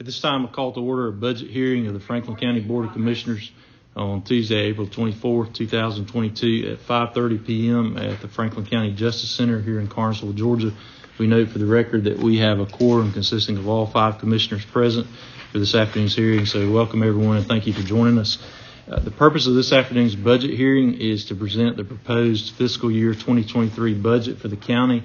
At this time, I call to order a budget hearing of the Franklin County Board of Commissioners on Tuesday, April 24th, 2022 at 5:30 p.m. at the Franklin County Justice Center here in Carnesville, Georgia. We note for the record that we have a quorum consisting of all 5 commissioners present for this afternoon's hearing. So welcome everyone and thank you for joining us. The purpose of this afternoon's budget hearing is to present the proposed fiscal year 2023 budget for the county.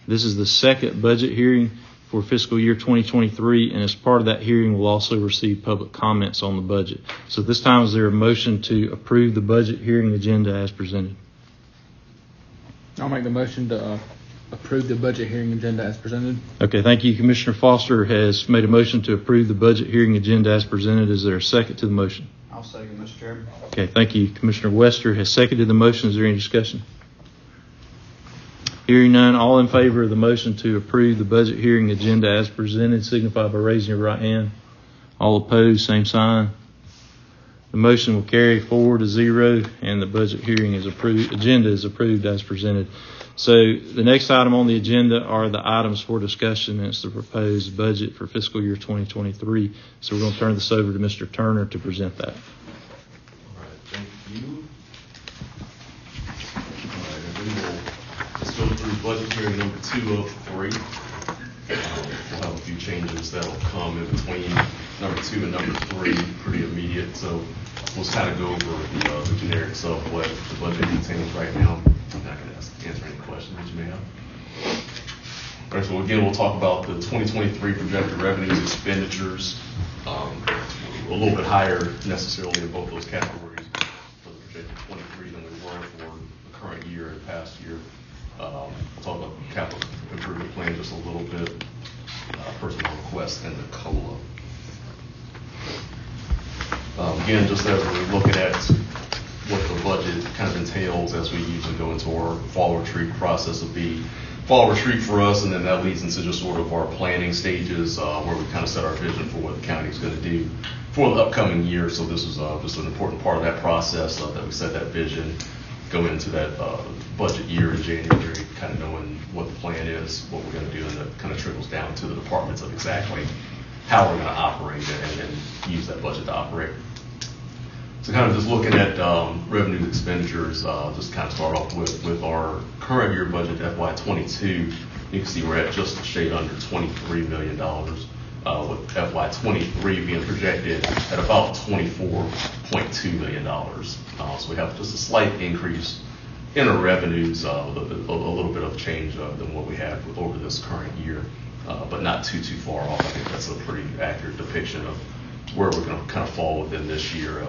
This is the second budget hearing for fiscal year 2023, and as part of that hearing, we'll also receive public comments on the budget. So at this time, is there a motion to approve the budget hearing agenda as presented? I'll make the motion to approve the budget hearing agenda as presented. Okay, thank you. Commissioner Foster has made a motion to approve the budget hearing agenda as presented. Is there a second to the motion? I'll second, Mr. Chairman. Okay, thank you. Commissioner Wester has seconded the motion. Is there any discussion? Hearing none, all in favor of the motion to approve the budget hearing agenda as presented, signify by raising your right hand. All opposed, same sign. The motion will carry 4-0, and the budget hearing is approved. Agenda is approved as presented. So the next item on the agenda are the items for discussion, and it's the proposed budget for fiscal year 2023. So we're going to turn this over to Mr. Turner to present that. All right, thank you. All right, and we will let's go through budget hearing number 2 of 3. We'll have a few changes that will come in between number 2 and number 3, pretty immediate. So we'll just kind of go over the generics of what the budget contains right now. I'm not going to answer any questions that you may have. All right, so again, we'll talk about the 2023 projected revenues, expenditures, a little bit higher necessarily in both those categories for the projected 23 than we were for the current year and past year. We'll talk about the capital improvement plan just a little bit, personnel requests, and the COLA. Again, just as we're looking at what the budget kind of entails as we usually go into our fall retreat process, will be fall retreat for us, and then that leads into just sort of our planning stages where we kind of set our vision for what the county is going to do for the upcoming year. So this is just an important part of that process that we set that vision, go into that budget year in January, kind of knowing what the plan is, what we're going to do, and that kind of trickles down to the departments of exactly how we're going to operate and use that budget to operate. So kind of just looking at revenue expenditures, just kind of start off with our current year budget, FY22. You can see we're at just a shade under $23 million, with FY23 being projected at about $24.2 million. So we have just a slight increase in our revenues, a little bit of change than what we had over this current year, but not too far off. I think that's a pretty accurate depiction of where we're going to kind of fall within this year.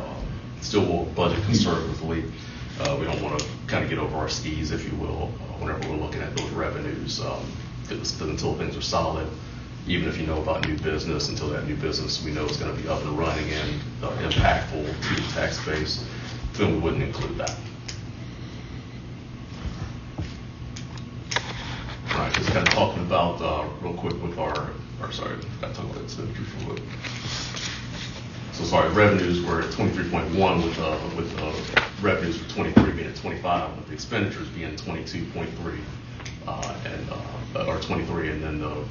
Still will budget conservatively. We don't want to kind of get over our skis, if you will, whenever we're looking at those revenues until things are solid. Even if you know about new business, until that new business we know is going to be up and running and impactful to the tax base, then we wouldn't include that. All right, just kind of talking about real quick with got to talk about expenditures real quick. So sorry, revenues were at 23.1 with revenues for 23 being at 25, with the expenditures being 22.3 or 23, and then the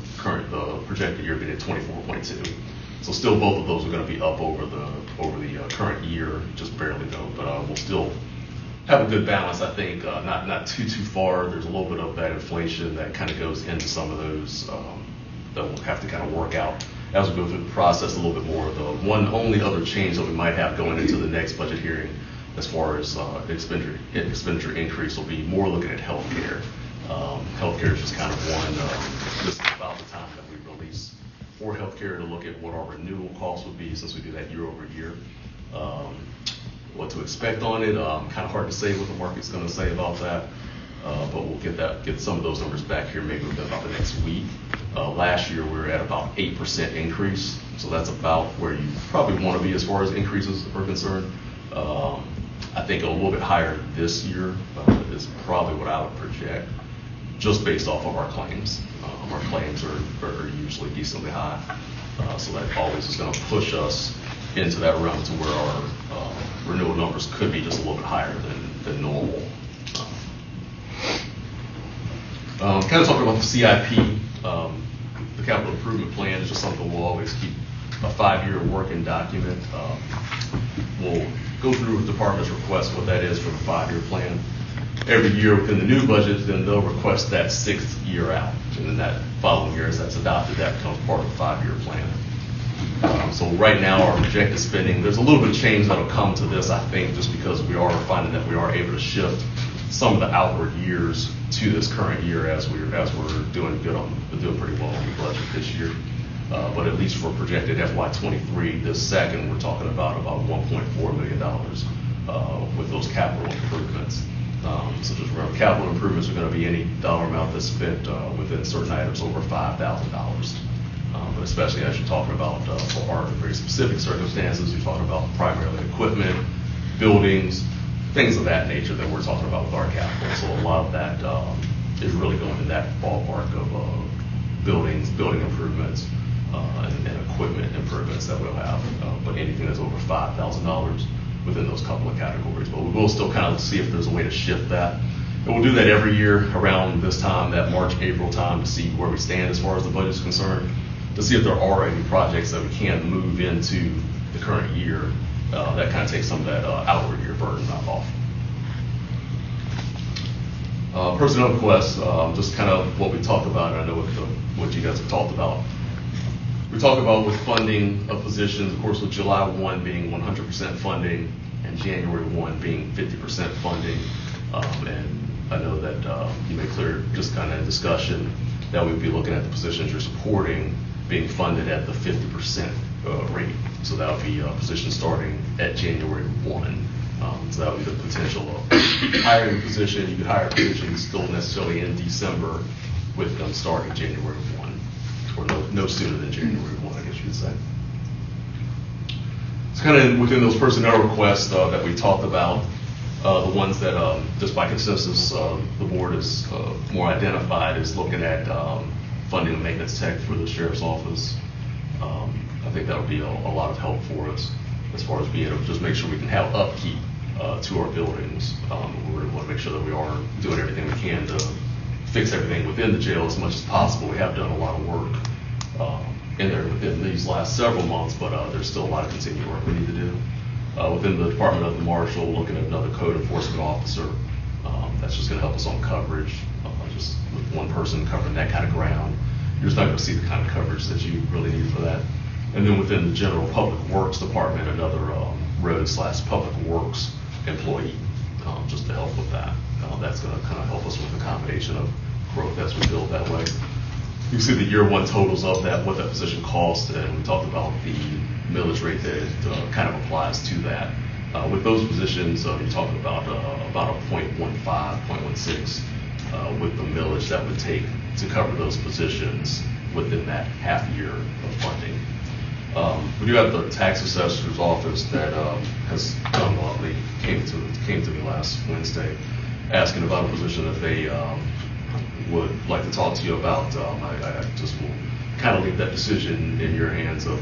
projected year being at 24.2. So still both of those are going to be up over the current year, just barely though. But we'll still have a good balance, I think. Not too far. There's a little bit of that inflation that kind of goes into some of those that we'll have to kind of work out as we go through the process a little bit more. The only other change that we might have going into the next budget hearing as far as expenditure increase will be more looking at healthcare. Healthcare is just kind of one, this is about the time that we release for healthcare to look at what our renewal costs would be, since we do that year over year. What to expect on it, kind of hard to say what the market's going to say about that. But we'll get some of those numbers back here maybe within about the next week. Last year we were at about 8% increase, so that's about where you probably want to be as far as increases are concerned. I think a little bit higher this year is probably what I would project, just based off of our claims. Our claims are usually decently high, so that always is going to push us into that realm to where our renewal numbers could be just a little bit higher than normal. Kind of talking about the CIP, the capital improvement plan is just something we'll always keep a 5-year working document. We'll go through with department's request what that is for the 5-year plan. Every year within the new budget, then they'll request that 6th year out. And then that following year, as that's adopted, that becomes part of the 5-year plan. So right now, our projected spending, there's a little bit of change that'll come to this, I think, just because we are finding that we are able to shift some of the outward years to this current year as we're doing pretty well on the budget this year. But at least for projected FY23, this second, we're talking about $1.4 million with those capital improvements. So just remember, capital improvements are going to be any dollar amount that's spent within certain items over $5,000. But especially as you're talking about for our very specific circumstances, you're talking about primarily equipment, buildings, things of that nature that we're talking about with our capital. So a lot of that is really going in that ballpark of building improvements and equipment improvements that we'll have. But anything that's over $5,000 within those couple of categories. But we will still kind of see if there's a way to shift that. And we'll do that every year around this time, that March, April time, to see where we stand as far as the budget is concerned, to see if there are any projects that we can move into the current year that kind of takes some of that outward year burden off. Personnel requests, just kind of what we talked about, and I know what you guys have talked about. We talk about with funding of positions, of course, with July 1 being 100% funding and January 1 being 50% funding. And I know that you made clear just kind of in discussion that we'd be looking at the positions you're supporting being funded at the 50% rate. So that would be a position starting at January 1. So that would be the potential of hiring a position. You could hire a position still necessarily in December with them starting January 1, or no sooner than January 1, I guess you could say. It's kind of within those personnel requests that we talked about, the ones that just by consensus the board is more identified is looking at funding a maintenance tech for the sheriff's office. I think that would be a lot of help for us as far as being able to just make sure we can have upkeep to our buildings. We really want to make sure that we are doing everything we can to fix everything within the jail as much as possible. We have done a lot of work in there within these last several months, but there's still a lot of continued work we need to do. Within the Department of the Marshal, looking at another code enforcement officer. That's just going to help us on coverage. Just with one person covering that kind of ground, you're just not going to see the kind of coverage that you really need for that. And then within the General Public Works Department, another road/public works employee, just to help with that. That's going to kind of help us with the combination of growth as we build that way. You can see the year 1 totals of that, what that position cost, and we talked about the millage rate that kind of applies to that. With those positions, you're talking about a 0.15, 0.16 with the millage that would take to cover those positions within that half year of funding. We do have the tax assessor's office that has come on. They came to me last Wednesday asking about a position that they would like to talk to you about. I just will kind of leave that decision in your hands of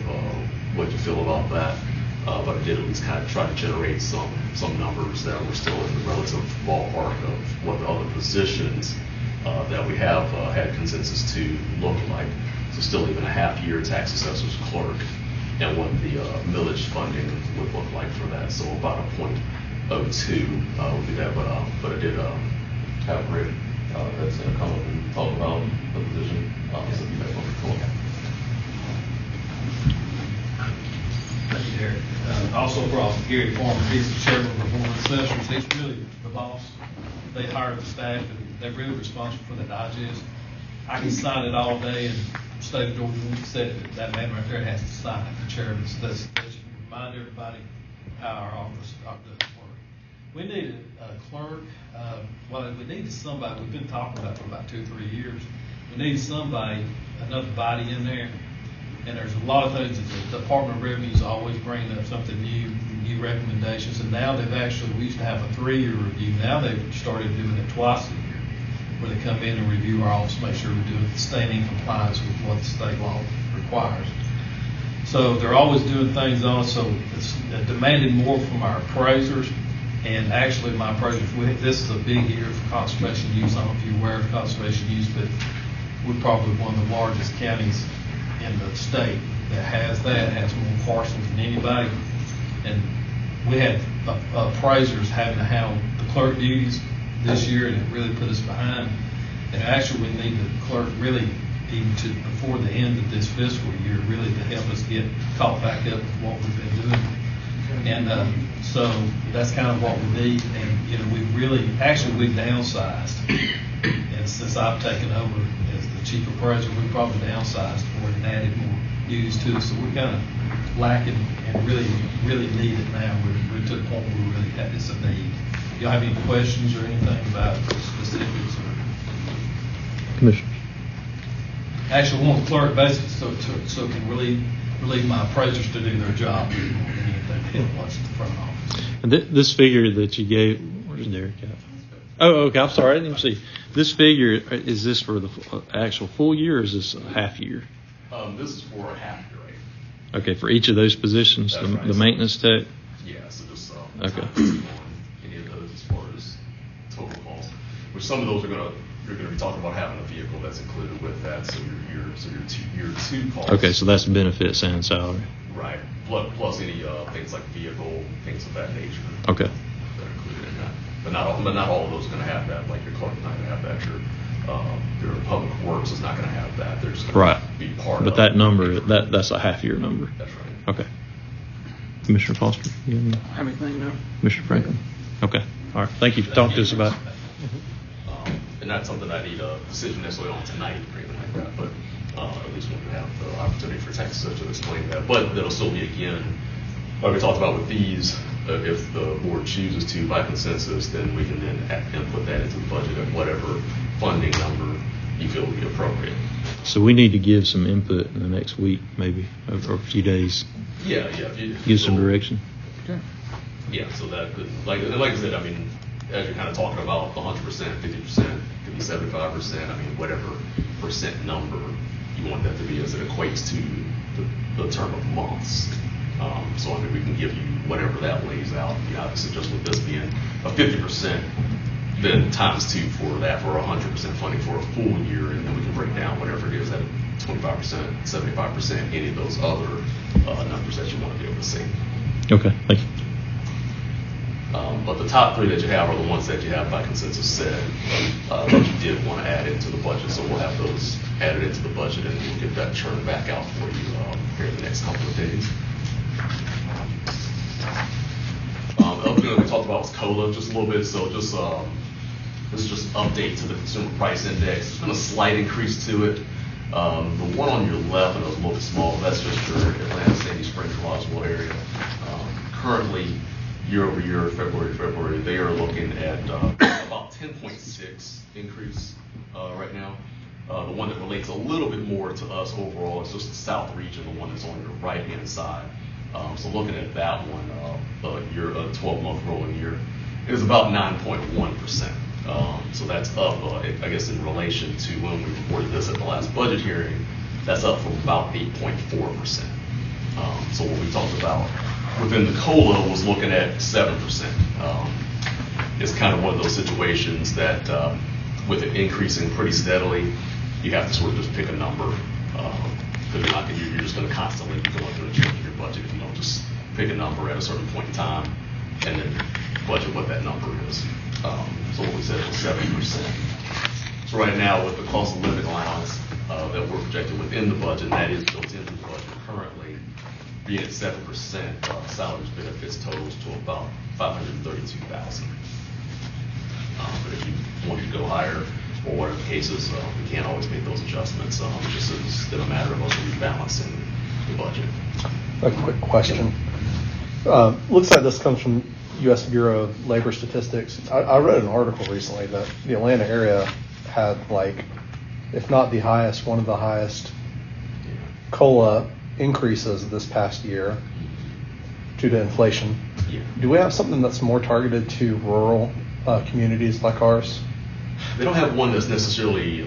what you feel about that. But I did at least kind of try to generate some numbers that were still in the relative ballpark of what the other positions that we have had consensus to look like. So still even a half-year tax assessor's clerk, and what the millage funding would look like for that. So about a 0.02 would be that. But I did have a grid that's going to come up and talk about the position. So you guys want to look at. Thank you, Derek. Also brought Gary Farmer. He's the chairman of the board of assessors. He's really the boss. They hired the staff, and they're really responsible for the digest. I can sign it all day, and State of Georgia said that man right there has to sign it, the chairman. So that's to remind everybody how our office does work. We need a clerk. We needed somebody we've been talking about for about 2 or 3 years. We need somebody, another body in there. And there's a lot of things that the Department of Revenue is always bringing up something new recommendations. And now we used to have a 3-year review. Now they've started doing it twice a year, where they come in and review our office, make sure we're doing staying in compliance with what the state law requires. So they're always doing things on it. So it's demanding more from our appraisers. And actually, my appraisers, this is a big year for conservation use. I don't know if you're aware of conservation use, but we're probably one of the largest counties in the state that has more parcels than anybody. And we had appraisers having to handle the clerk duties this year, and it really put us behind. And actually, we need the clerk really even to before the end of this fiscal year, really to help us get caught back up with what we've been doing. And so that's kind of what we need. And we've downsized. And since I've taken over as the chief appraiser, we probably downsized more and added more duties to us. So we're kind of lacking and really need it now. We're to the point where we really have this a need. Y'all have any questions or anything about specifics? Commissioners. Actually, we want the clerk basically so can relieve my appraisers to do their job more than anything to help what's at the front office. And this figure that you gave, where's Derek at? Oh, okay. I'm sorry. I didn't even see. This figure, is this for the actual full year or is this a half year? This is for a half year, right? Okay, for each of those positions, That's right. the maintenance tech? Yeah, so just Okay. on any of those as far as total cost, which some of those you're gonna be talking about having a vehicle that's included with that, so your year two costs. Okay, so that's benefits and salary. Right, plus any things like vehicle, things of that nature. Okay. That are included in that, but not all of those are gonna have that. Like your clerk is not gonna have that. Your public works is not gonna have that. They're just gonna Right. be part of. But that number, that's a half year number. That's right. Okay. Commissioner Foster? You have any? Everything, no? Commissioner Franklin? Okay. All right. Thank you for talking to us about it. And that's something I need a decision necessarily on tonight or anything like that, but at least when we have the opportunity for Texas to explain that. But that'll still be, again, like we talked about with these, if the board chooses to by consensus, then we can then input that into the budget at whatever funding number you feel would be appropriate. So we need to give some input in the next week, maybe, or a few days. Yeah. If you Give some direction. Okay. Yeah, so that, like I said, I mean, as you're kind of talking about the 100%, 50%, could be 75%, I mean, whatever percent number you want that to be as it equates to the term of months. So I mean, we can give you whatever that lays out. You know, obviously, just with this being a 50%, then times 2 for that for 100% funding for a full year, and then we can break down whatever it is at 25%, 75%, any of those other numbers that you want to be able to see. Okay. Thank you. But the top 3 that you have are the ones that you have by consensus said that you did want to add into the budget. So we'll have those added into the budget, and we'll get that churned back out for you here in the next couple of days. The other thing that we talked about was COLA just a little bit. So just this is just update to the consumer price index. There's been a slight increase to it. The one on your left, and it was a little bit small, that's just your Atlanta, Sandy Springs, Roswell area. Currently, year over year, February to February, they are looking at about 10.6 increase right now. The one that relates a little bit more to us overall is just the South region, the one that's on your right-hand side. So looking at that one, a 12-month rolling year, it is about 9.1%. So that's up, I guess, in relation to when we reported this at the last budget hearing, that's up from about 8.4%. So what we talked about within the COLA was looking at 7%. It's kind of one of those situations that with it increasing pretty steadily, you have to sort of just pick a number. Because you're just going to constantly be going through and changing your budget if you don't just pick a number at a certain point in time and then budget what that number is. So what we said was 7%. So right now with the cost of living allowance that we're projected within the budget, and that is built into the budget currently, being at 7%, salaries benefits totals to about $532,000. But if you wanted to go higher, or whatever the case is, we can't always make those adjustments. It just is a matter of us rebalancing the budget. A quick question. Looks like this comes from U.S. Bureau of Labor Statistics. I read an article recently that the Atlanta area had, like, if not the highest, one of the highest COLA increases this past year due to inflation. Yeah. Do we have something that's more targeted to rural communities like ours? They don't have one that's necessarily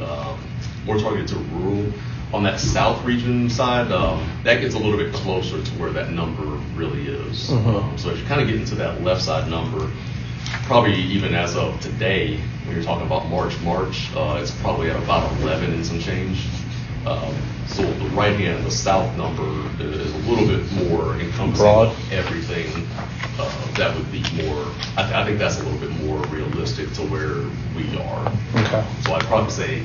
more targeted to rural. On that south region side, that gets a little bit closer to where that number really is. Mm-hmm. So if you kind of get into that left side number, probably even as of today, when you're talking about March, it's probably at about 11 and some change. So the right hand, the south number is a little bit more encompassing Broad. of everything. That would be more, I think that's a little bit more realistic to where we are. Okay. So I'd probably say,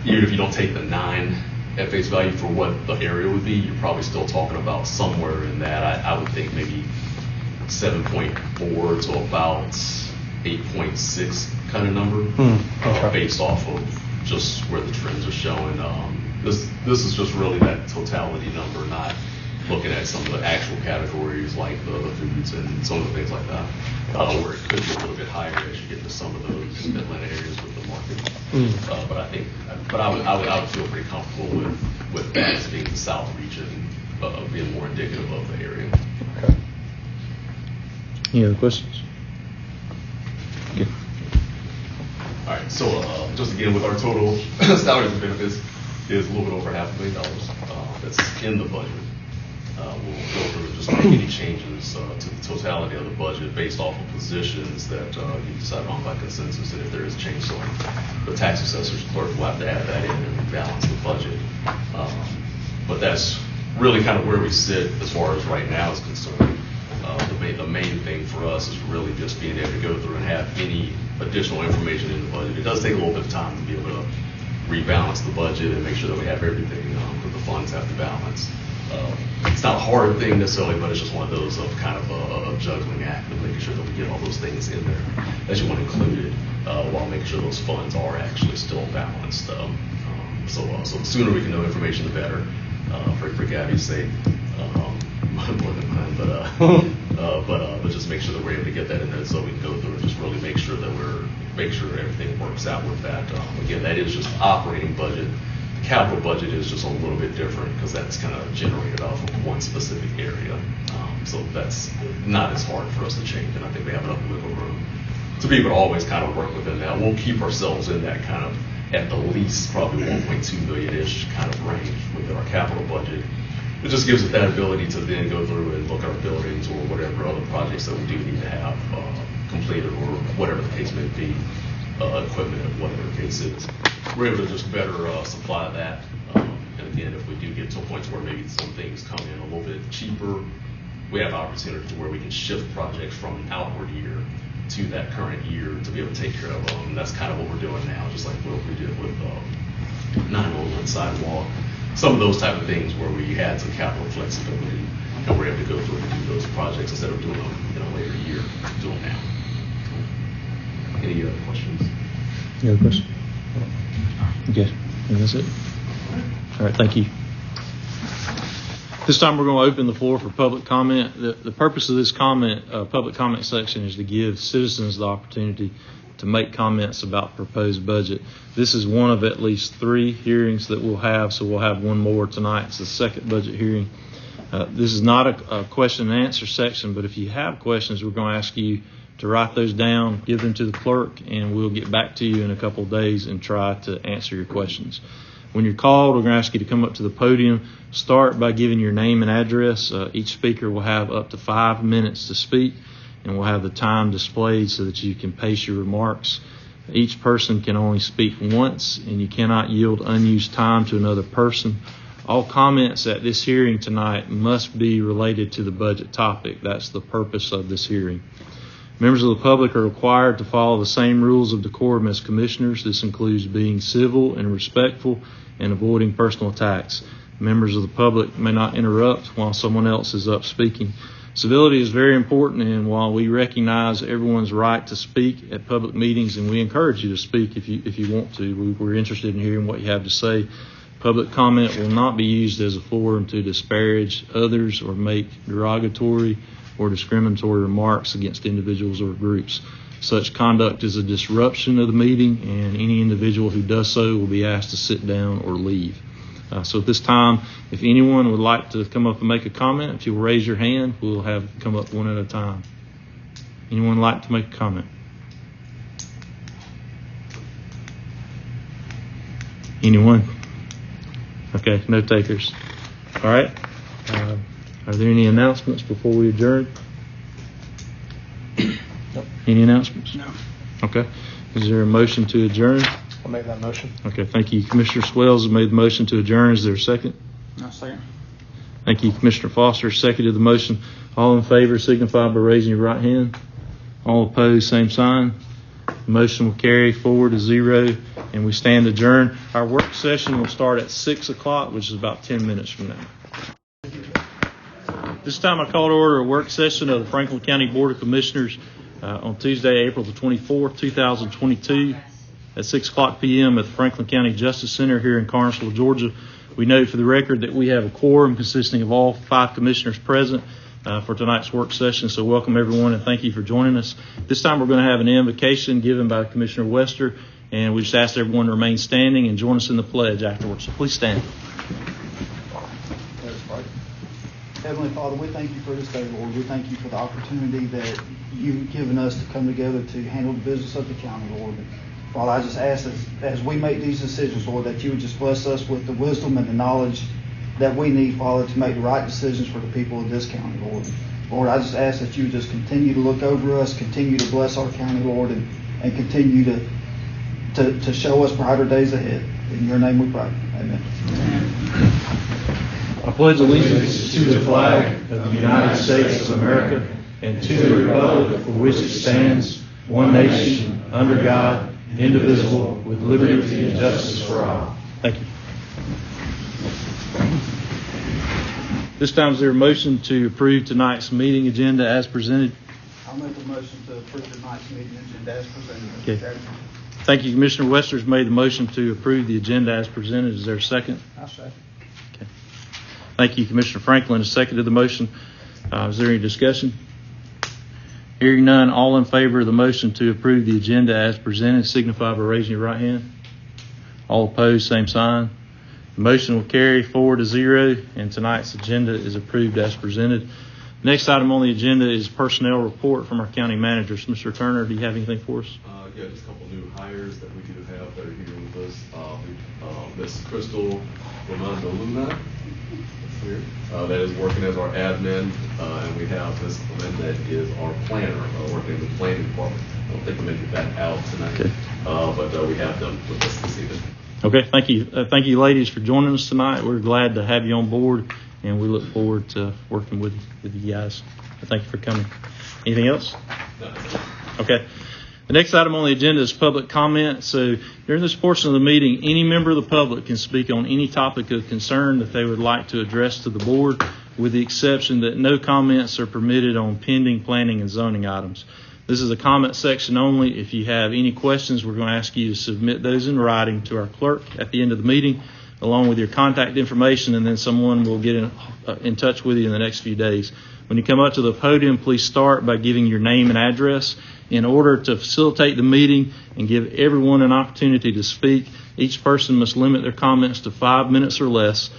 even if you don't take the 9 at face value for what the area would be, you're probably still talking about somewhere in that. I would think maybe 7.4 to about 8.6 kind of number, okay. based off of just where the trends are showing. This is just really that totality number, not looking at some of the actual categories like the foods and some of the things like that, where it could be a little bit higher as you get into some of those Atlanta areas with the market. But I would feel pretty comfortable with that as being the South region, being more indicative of the area. Okay. Any other questions? Good. All right, so just again, with our total salaries and benefits is a little bit over $500,000 that's in the budget. We'll go through and just make any changes to the totality of the budget based off of positions that you decide on by consensus, and if there is a change, so the tax assessor's clerk will have to add that in and rebalance the budget. But that's really kind of where we sit as far as right now is concerned. The main thing for us is really just being able to go through and have any additional information in the budget. It does take a little bit of time to be able to rebalance the budget and make sure that we have everything that the funds have to balance. It's not a hard thing necessarily, but it's just one of those of kind of a juggling act of making sure that we get all those things in there that you want included while making sure those funds are actually still balanced. So the sooner we can know information, the better. For Gabby's sake, more than mine, but just make sure that we're able to get that in there so we can go through and just really make sure that everything works out with that. Again, that is just operating budget. The capital budget is just a little bit different because that's kind of generated off of one specific area. So that's not as hard for us to change, and I think we have enough wiggle room to be able to always kind of work within that. We'll keep ourselves in that kind of, at the least, probably 1.2 million-ish kind of range within our capital budget. It just gives us that ability to then go through and look at our buildings or whatever other projects that we do need to have completed or whatever the case may be, equipment, whatever the case is. We're able to just better supply that. And again, if we do get to a point where maybe some things come in a little bit cheaper, we have opportunity to where we can shift projects from an outward year to that current year to be able to take care of them. And that's kind of what we're doing now, just like what we did with 911 sidewalk. Some of those type of things where we had some capital flexibility and we're able to go through and do those projects instead of doing them in a later year, do them now. Any other questions? Any other questions? Okay, I think that's it. All right, thank you. This time we're going to open the floor for public comment. The purpose of this public comment section is to give citizens the opportunity to make comments about the proposed budget. This is one of at least 3 hearings that we'll have, so we'll have one more tonight. It's the second budget hearing. This is not a question and answer section, but if you have questions, we're going to ask you to write those down, give them to the clerk, and we'll get back to you in a couple of days and try to answer your questions. When you're called, we're going to ask you to come up to the podium. Start by giving your name and address. Each speaker will have up to 5 minutes to speak, and we'll have the time displayed so that you can pace your remarks. Each person can only speak once, and you cannot yield unused time to another person. All comments at this hearing tonight must be related to the budget topic. That's the purpose of this hearing. Members of the public are required to follow the same rules of decorum as commissioners. This includes being civil and respectful and avoiding personal attacks. Members of the public may not interrupt while someone else is up speaking. Civility is very important, and while we recognize everyone's right to speak at public meetings, and we encourage you to speak if you want to, we're interested in hearing what you have to say. Public comment will not be used as a forum to disparage others or make derogatory or discriminatory remarks against individuals or groups. Such conduct is a disruption of the meeting, and any individual who does so will be asked to sit down or leave. So at this time, if anyone would like to come up and make a comment, if you'll raise your hand, we'll have come up one at a time. Anyone like to make a comment? Anyone? Okay, no takers. All right. Are there any announcements before we adjourn? Nope. Any announcements? No. Okay. Is there a motion to adjourn? I'll make that motion. Okay, thank you. Commissioner Swells has made the motion to adjourn. Is there a second? No, second. Thank you. Commissioner Foster seconded the motion. All in favor signify by raising your right hand. All opposed, same sign. The motion will carry 4-0, and we stand adjourned. Our work session will start at 6 o'clock, which is about 10 minutes from now. This time I call to order a work session of the Franklin County Board of Commissioners on Tuesday, April the 24th, 2022 at 6 o'clock p.m. at the Franklin County Justice Center here in Carnesville, Georgia. We note for the record that we have a quorum consisting of all 5 commissioners present for tonight's work session. So welcome everyone and thank you for joining us. This time we're going to have an invocation given by Commissioner Wester, and we just ask everyone to remain standing and join us in the pledge afterwards. So please stand. Heavenly Father, we thank you for this day, Lord. We thank you for the opportunity that you've given us to come together to handle the business of the county, Lord. Father, I just ask as we make these decisions, Lord, that you would just bless us with the wisdom and the knowledge that we need, Father, to make the right decisions for the people of this county, Lord. Lord, I just ask that you would just continue to look over us, continue to bless our county, Lord, and continue to show us brighter days ahead. In your name we pray. Amen. I pledge allegiance to the flag of the United States of America and to the republic for which it stands, one nation, under God, indivisible, with liberty and justice for all. Thank you. This time is there a motion to approve tonight's meeting agenda as presented? I'll make a motion to approve tonight's meeting agenda as presented. Okay. Thank you. Commissioner Wester's made the motion to approve the agenda as presented. Is there a second? I'll second. Okay. Thank you. Commissioner Franklin has seconded the motion. Is there any discussion? Hearing none, all in favor of the motion to approve the agenda as presented signify by raising your right hand. All opposed, same sign. The motion will carry 4-0, and tonight's agenda is approved as presented. Next item on the agenda is personnel report from our county managers. Mr. Turner, do you have anything for us? Yeah, just a couple new hires that we do have that are here with us. Miss Crystal Romando Luna here. That is working as our admin, and we have Miss Clement that is our planner, working in the planning department. I don't think I'm making that out tonight, Okay. But we have them with us this evening. Okay, thank you. Thank you, ladies, for joining us tonight. We're glad to have you on board, and we look forward to working with you guys. Thank you for coming. Anything else? No. Okay. The next item on the agenda is public comment. So during this portion of the meeting, any member of the public can speak on any topic of concern that they would like to address to the board, with the exception that no comments are permitted on pending planning and zoning items. This is a comment section only. If you have any questions, we're going to ask you to submit those in writing to our clerk at the end of the meeting, along with your contact information, and then someone will get in touch with you in the next few days. When you come up to the podium, please start by giving your name and address. In order to facilitate the meeting and give everyone an opportunity to speak, each person must limit their comments to 5 minutes or less.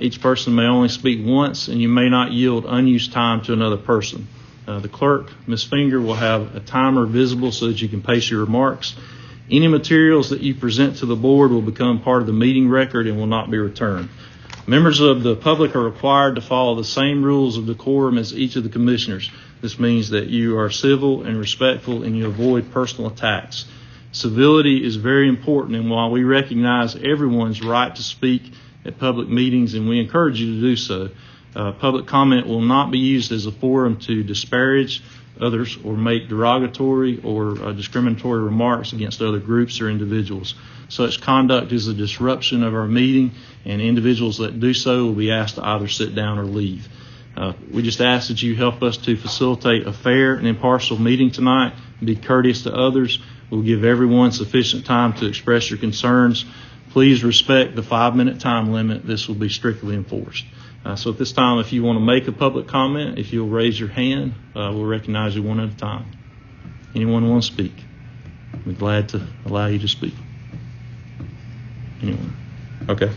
Each person may only speak once, and you may not yield unused time to another person. The clerk, Ms. Finger, will have a timer visible so that you can pace your remarks. Any materials that you present to the board will become part of the meeting record and will not be returned. Members of the public are required to follow the same rules of decorum as each of the commissioners. This means that you are civil and respectful and you avoid personal attacks. Civility is very important, and while we recognize everyone's right to speak at public meetings, and we encourage you to do so, public comment will not be used as a forum to disparage others or make derogatory or discriminatory remarks against other groups or individuals. Such conduct is a disruption of our meeting, and individuals that do so will be asked to either sit down or leave. We just ask that you help us to facilitate a fair and impartial meeting tonight, and be courteous to others. We'll give everyone sufficient time to express your concerns. Please respect the 5-minute time limit. This will be strictly enforced. So at this time, if you want to make a public comment, if you'll raise your hand, we'll recognize you one at a time. Anyone want to speak? We're glad to allow you to speak. Anyone? Okay.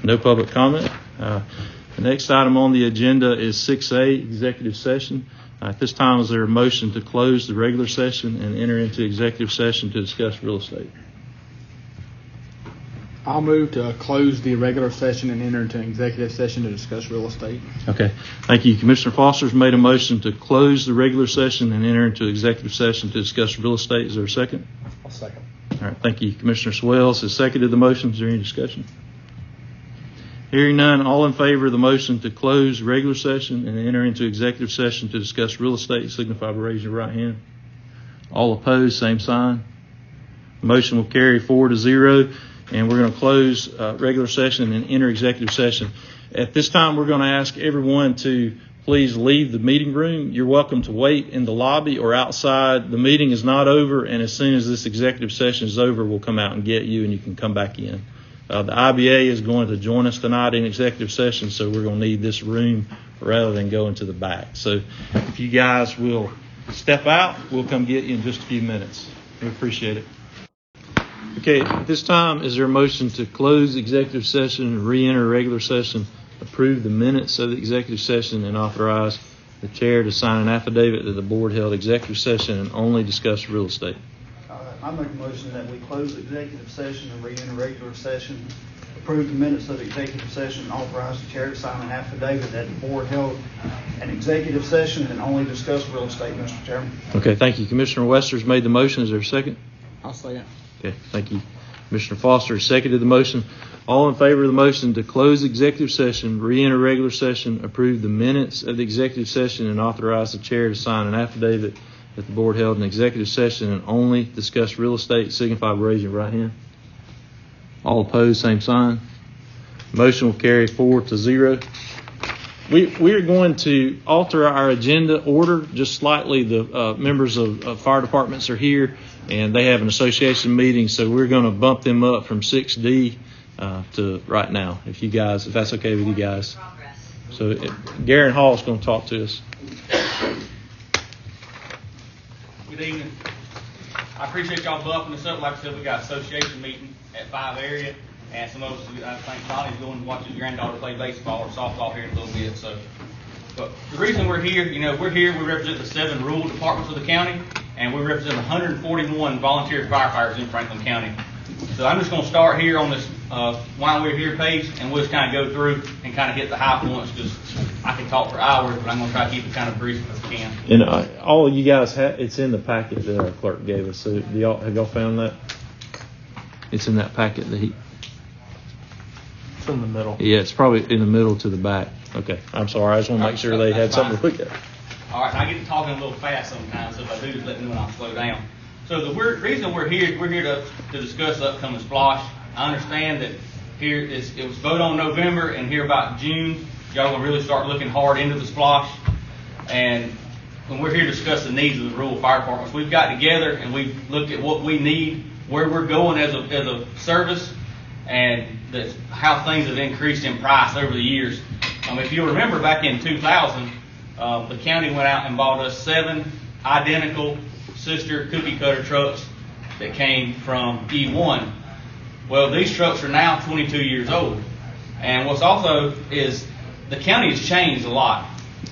No public comment. The next item on the agenda is 6A, executive session. At this time, is there a motion to close the regular session and enter into executive session to discuss real estate? I'll move to close the regular session and enter into executive session to discuss real estate. Okay. Thank you. Commissioner Foster's made a motion to close the regular session and enter into executive session to discuss real estate. Is there a second? I'll second. All right, thank you. Commissioner Swells has seconded the motion. Is there any discussion? Hearing none, all in favor of the motion to close regular session and enter into executive session to discuss real estate, signify by raising your right hand. All opposed, same sign. Motion will carry 4-0, and we're going to close regular session and enter executive session. At this time, we're going to ask everyone to please leave the meeting room. You're welcome to wait in the lobby or outside. The meeting is not over, and as soon as this executive session is over, we'll come out and get you, and you can come back in. The IBA is going to join us tonight in executive session, so we're going to need this room rather than going to the back. So if you guys will step out, we'll come get you in just a few minutes. We appreciate it. Okay, at this time, is there a motion to close executive session and re-enter regular session, approve the minutes of the executive session, and authorize the chair to sign an affidavit that the board held executive session and only discuss real estate? I make a motion that we close the executive session and re-enter regular session, approve the minutes of the executive session, and authorize the chair to sign an affidavit that the board held an executive session and only discuss real estate, Mr. Chairman. Okay, thank you. Commissioner Wester's made the motion. Is there a second? I'll say it. Okay, thank you. Commissioner Foster seconded the motion. All in favor of the motion to close executive session, re-enter regular session, approve the minutes of the executive session, and authorize the chair to sign an affidavit that the board held an executive session and only discuss real estate, signify by raising your right hand. All opposed, same sign. Motion will carry 4-0. We are going to alter our agenda order just slightly. The members of fire departments are here, and they have an association meeting, so we're going to bump them up from 6D to right now, if that's okay with you guys. So Garen Hall is going to talk to us. Good evening. I appreciate y'all bumping us up. Like I said, we got association meeting at 5 area, and some of us, I think Bonnie's going to watch his granddaughter play baseball or softball here in a little bit. So, but the reason we're here, we represent the 7 rural departments of the county, and we represent 141 volunteer firefighters in Franklin County. So I'm just going to start here on this why we're here page, and we'll just kind of go through and kind of get the high points, because I can talk for hours, but I'm going to try to keep it kind of brief as I can. And all of you guys, it's in the packet that our clerk gave us. So have y'all found that? It's in that packet that It's in the middle. Yeah, it's probably in the middle to the back. Okay, I'm sorry. I just want to make sure they had something to look at. All right, I get to talking a little fast sometimes, so if I do, just let me know when I slow down. So the reason we're here to discuss the upcoming splosh. I understand that it was voted on November, and here about June, y'all gonna really start looking hard into the splosh. And when we're here to discuss the needs of the rural fire departments, we've got together and we've looked at what we need, where we're going as a service, and how things have increased in price over the years. If you remember back in 2000, the county went out and bought us 7 identical sister cookie cutter trucks that came from E1. Well, these trucks are now 22 years old. And what's also is the county has changed a lot.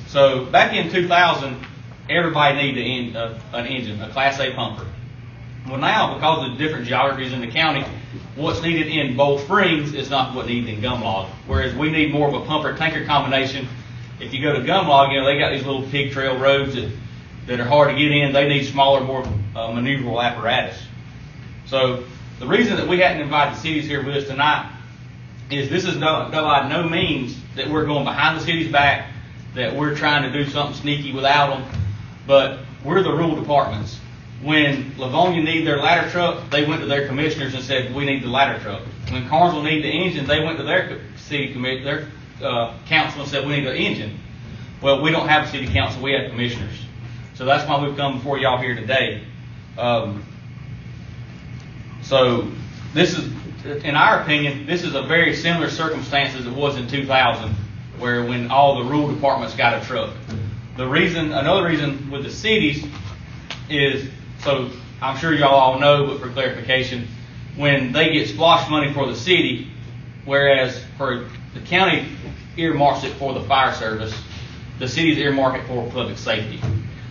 So back in 2000, everybody needed an engine, a Class A pumper. Well, now, because of the different geographies in the county, what's needed in Bowl Springs is not what needed in Gumlog. Whereas we need more of a pumper tanker combination. If you go to Gumlog, they got these little pig trail roads that are hard to get in. They need smaller, more maneuverable apparatus. So the reason that we hadn't invited cities here with us tonight is this is by no means that we're going behind the city's back, that we're trying to do something sneaky without them, but we're the rural departments. When Livonia needed their ladder truck, they went to their commissioners and said, we need the ladder truck. When Carnesville needed the engine, they went to their city their council and said, we need an engine. Well, we don't have a city council, we have commissioners. So that's why we've come before y'all here today. So this is, in our opinion, this is a very similar circumstance as it was in 2000, where when all the rural departments got a truck. Another reason with the cities is, so I'm sure y'all all know, but for clarification, when they get splosh money for the city, whereas for the county earmarks it for the fire service, the cities earmark it for public safety.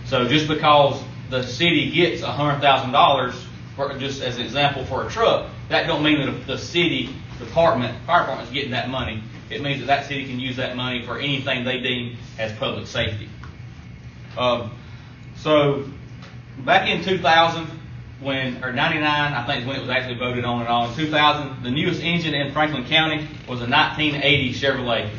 So just because the city gets $100,000, for just as an example, for a truck, that don't mean that the city fire department is getting that money. It means that city can use that money for anything they deem as public safety. So back in 2000, or 99, I think is when it was actually voted on and all. In 2000, the newest engine in Franklin County was a 1980 Chevrolet.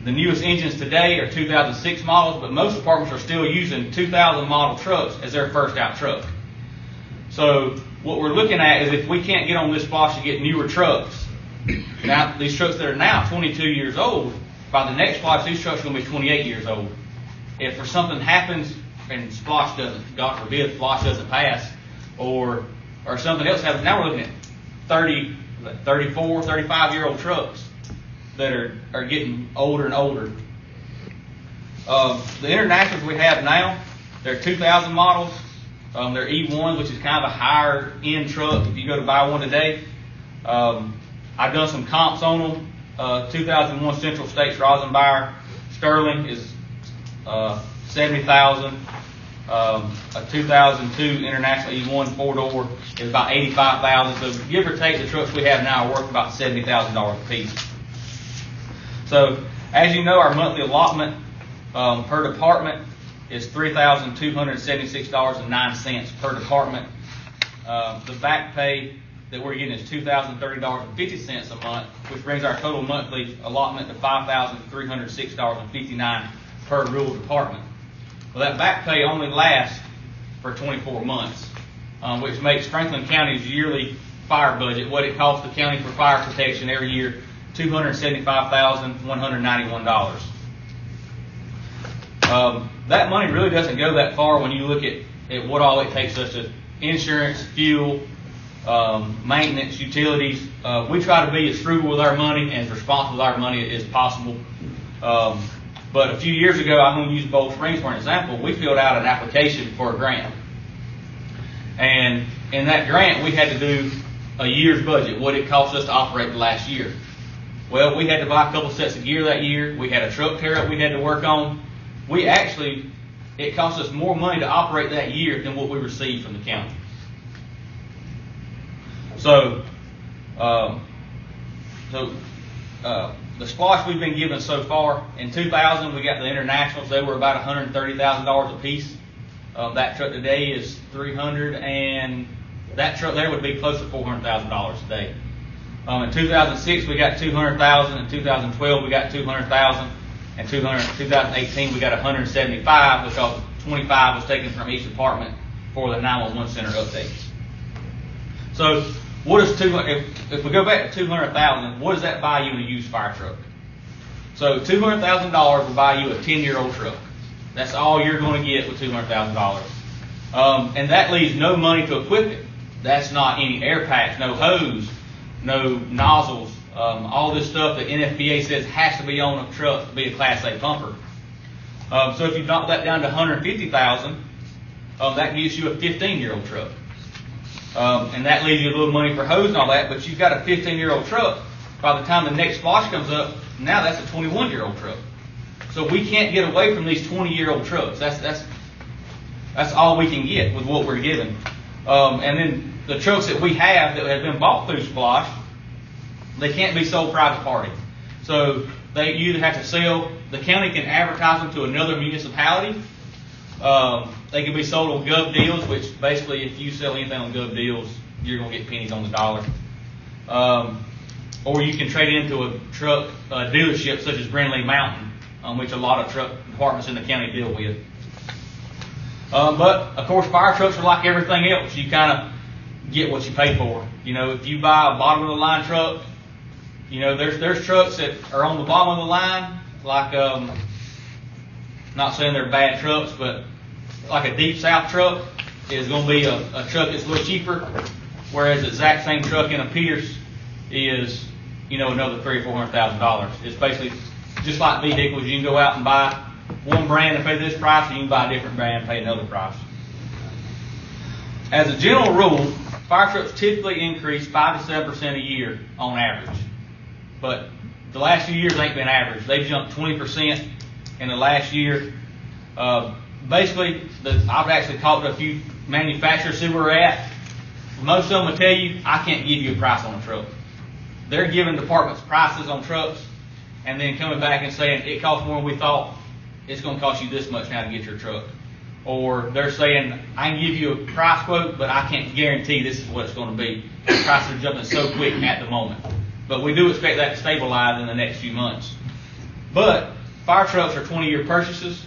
The newest engines today are 2006 models, but most departments are still using 2000 model trucks as their first out truck. So what we're looking at is if we can't get on this splosh to get newer trucks, now these trucks that are now 22 years old, by the next splosh, these trucks are going to be 28 years old. If for something happens and splosh doesn't, God forbid, splosh doesn't pass, or something else happens, now we're looking at 30, 34, 35-year-old trucks that are getting older and older. The Internationals we have now, they're 2000 models. They're E1, which is kind of a higher end truck if you go to buy one today. I've done some comps on them. 2001 Central States Rosenbauer Sterling is $70,000. A 2002 International E1 4-door is about $85,000. So give or take, the trucks we have now are worth about $70,000 a piece. So as you know, our monthly allotment per department is $3,276.09 per department. The back pay that we're getting is $2,030.50 a month, which brings our total monthly allotment to $5,306.59 per rural department. Well, that back pay only lasts for 24 months, which makes Franklin County's yearly fire budget, what it costs the county for fire protection every year, $275,191. That money really doesn't go that far when you look at what all it takes us to insurance, fuel, maintenance, utilities. We try to be as frugal with our money and as responsible with our money as possible. But a few years ago, I'm going to use Bold Springs for an example. We filled out an application for a grant. And in that grant, we had to do a year's budget, what it cost us to operate the last year. Well, we had to buy a couple sets of gear that year. We had a truck tear-up we had to work on. It cost us more money to operate that year than what we received from the county. So, the splosh we've been given so far, in 2000 we got the Internationals. They were about $130,000 a piece. That truck today is $300,000, and that truck there would be close to $400,000 today. In 2006 we got $200,000. In 2012 we got $200,000. In 2018 we got $175,000, because $25,000 was taken from each department for the 911 center updates. So, what is if we go back to $200,000, what does that buy you in a used fire truck? So $200,000 will buy you a 10-year-old truck. That's all you're going to get with $200,000. And that leaves no money to equip it. That's not any air packs, no hose, no nozzles, all this stuff that NFPA says has to be on a truck to be a Class A pumper. So if you knock that down to $150,000, that gives you a 15-year-old truck. And that leaves you a little money for hose and all that, but you've got a 15-year-old truck. By the time the next splosh comes up, now that's a 21-year-old truck. So we can't get away from these 20-year-old trucks. That's all we can get with what we're given. And then the trucks that we have that have been bought through splosh, they can't be sold private party. So they either have to sell, the county can advertise them to another municipality. They can be sold on Gov Deals, which basically if you sell anything on Gov Deals, you're going to get pennies on the dollar. Or you can trade it into a truck dealership such as Brindley Mountain, which a lot of truck departments in the county deal with. But of course, fire trucks are like everything else. You kind of get what you pay for. You know, if you buy a bottom of the line truck, you know, there's trucks that are on the bottom of the line, like not saying they're bad trucks, but like a Deep South truck is going to be a truck that's a little cheaper, whereas the exact same truck in a Pierce is, you know, another $300,000 or $400,000. It's basically just like vehicles. You can go out and buy one brand and pay this price, and you can buy a different brand and pay another price. As a general rule, fire trucks typically increase 5 to 7% a year on average. But the last few years ain't been average. They've jumped 20% in the last year. Basically, I've actually talked to a few manufacturers, see where we're at. Most of them will tell you, I can't give you a price on a truck. They're giving departments prices on trucks and then coming back and saying, it costs more than we thought. It's going to cost you this much now to get your truck. or they're saying, I can give you a price quote, but I can't guarantee this is what it's going to be. The prices are jumping so quick at the moment. But we do expect that to stabilize in the next few months. But fire trucks are 20-year purchases.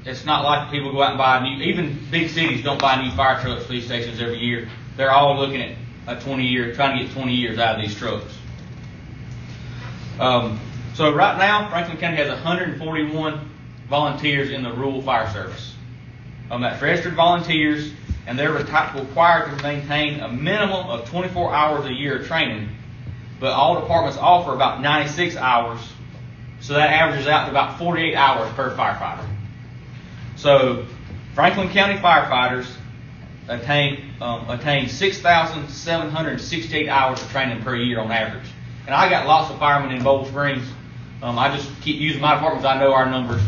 It's not like people go out and buy new, even big cities don't buy new fire trucks for these stations every year. They're all looking at a 20-year, trying to get 20 years out of these trucks. So right now, Franklin County has 141 volunteers in the rural fire service. That's registered volunteers, and they're required to maintain a minimum of 24 hours a year of training, but all departments offer about 96 hours, so that averages out to about 48 hours per firefighter. So Franklin County firefighters attain 6,768 hours of training per year on average. And I got lots of firemen in Bowl Springs. I just keep using my department because I know our numbers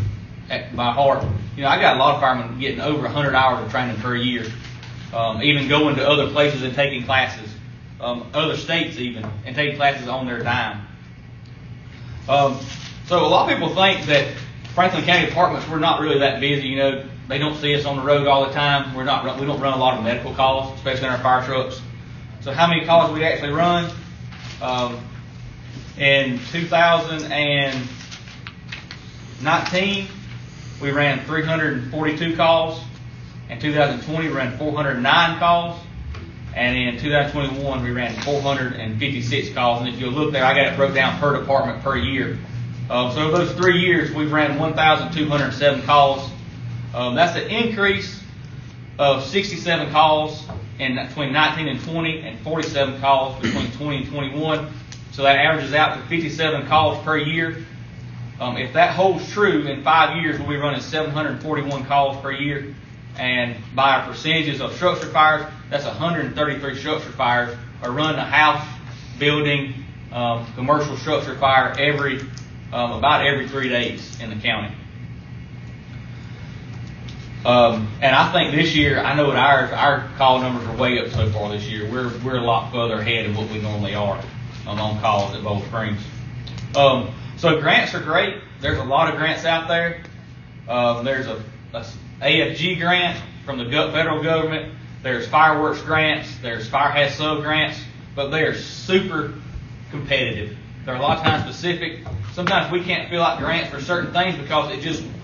by heart. I got a lot of firemen getting over 100 hours of training per year, even going to other places and taking classes, other states even, and taking classes on their dime. So a lot of people think that Franklin County departments, we're not really that busy. They don't see us on the road all the time. We don't run a lot of medical calls, especially in our fire trucks. So how many calls do we actually run? In 2019, we ran 342 calls. In 2020, we ran 409 calls. And in 2021, we ran 456 calls. And if you look there, I got it broke down per department per year. So those 3 years, we've ran 1,207 calls. That's an increase of 67 calls between 19 and 20, and 47 calls between 20 and 21. So that averages out to 57 calls per year. If that holds true, in 5 years, we'll be running 741 calls per year. And by our percentages of structure fires, that's 133 structure fires are running a house, building, commercial structure fire about every 3 days in the county. And I think this year, I know what our call numbers are way up so far this year. We're a lot further ahead of what we normally are on calls at Bowl Springs. So grants are great. There's a lot of grants out there. There's a AFG grant from the federal government. There's fireworks grants. There's fire hazard sub grants, but they are super competitive. They're a lot of times specific. Sometimes we can't fill out grants for certain things because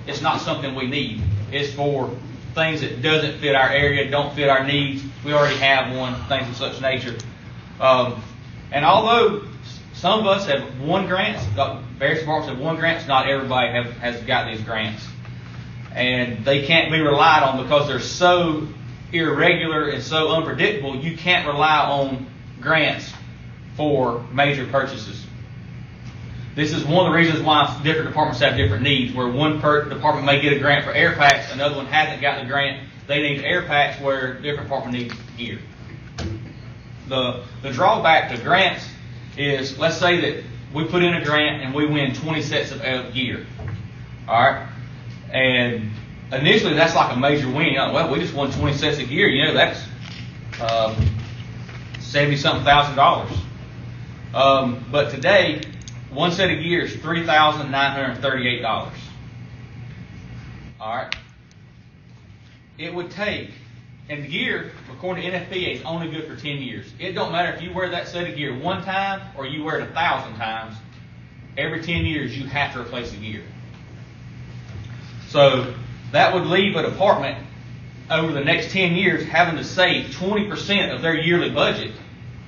it's not something we need. It's for things that doesn't fit our area, don't fit our needs. We already have one, things of such nature. And although some of us have won grants, various departments have won grants, not everybody has got these grants. And they can't be relied on because they're so irregular and so unpredictable. You can't rely on grants for major purchases. This is one of the reasons why different departments have different needs, where one department may get a grant for air packs, another one hasn't got the grant. They need air packs where a different department needs gear. The drawback to grants is, let's say that we put in a grant and we win 20 sets of gear. All right? And initially that's like a major win. Well, we just won 20 sets of gear. That's $70-something thousand. But today, one set of gear is $3,938. All right. It would take, and the gear, according to NFPA, is only good for 10 years. It don't matter if you wear that set of gear one time or you wear it 1,000 times. Every 10 years, you have to replace the gear. So that would leave a department over the next 10 years having to save 20% of their yearly budget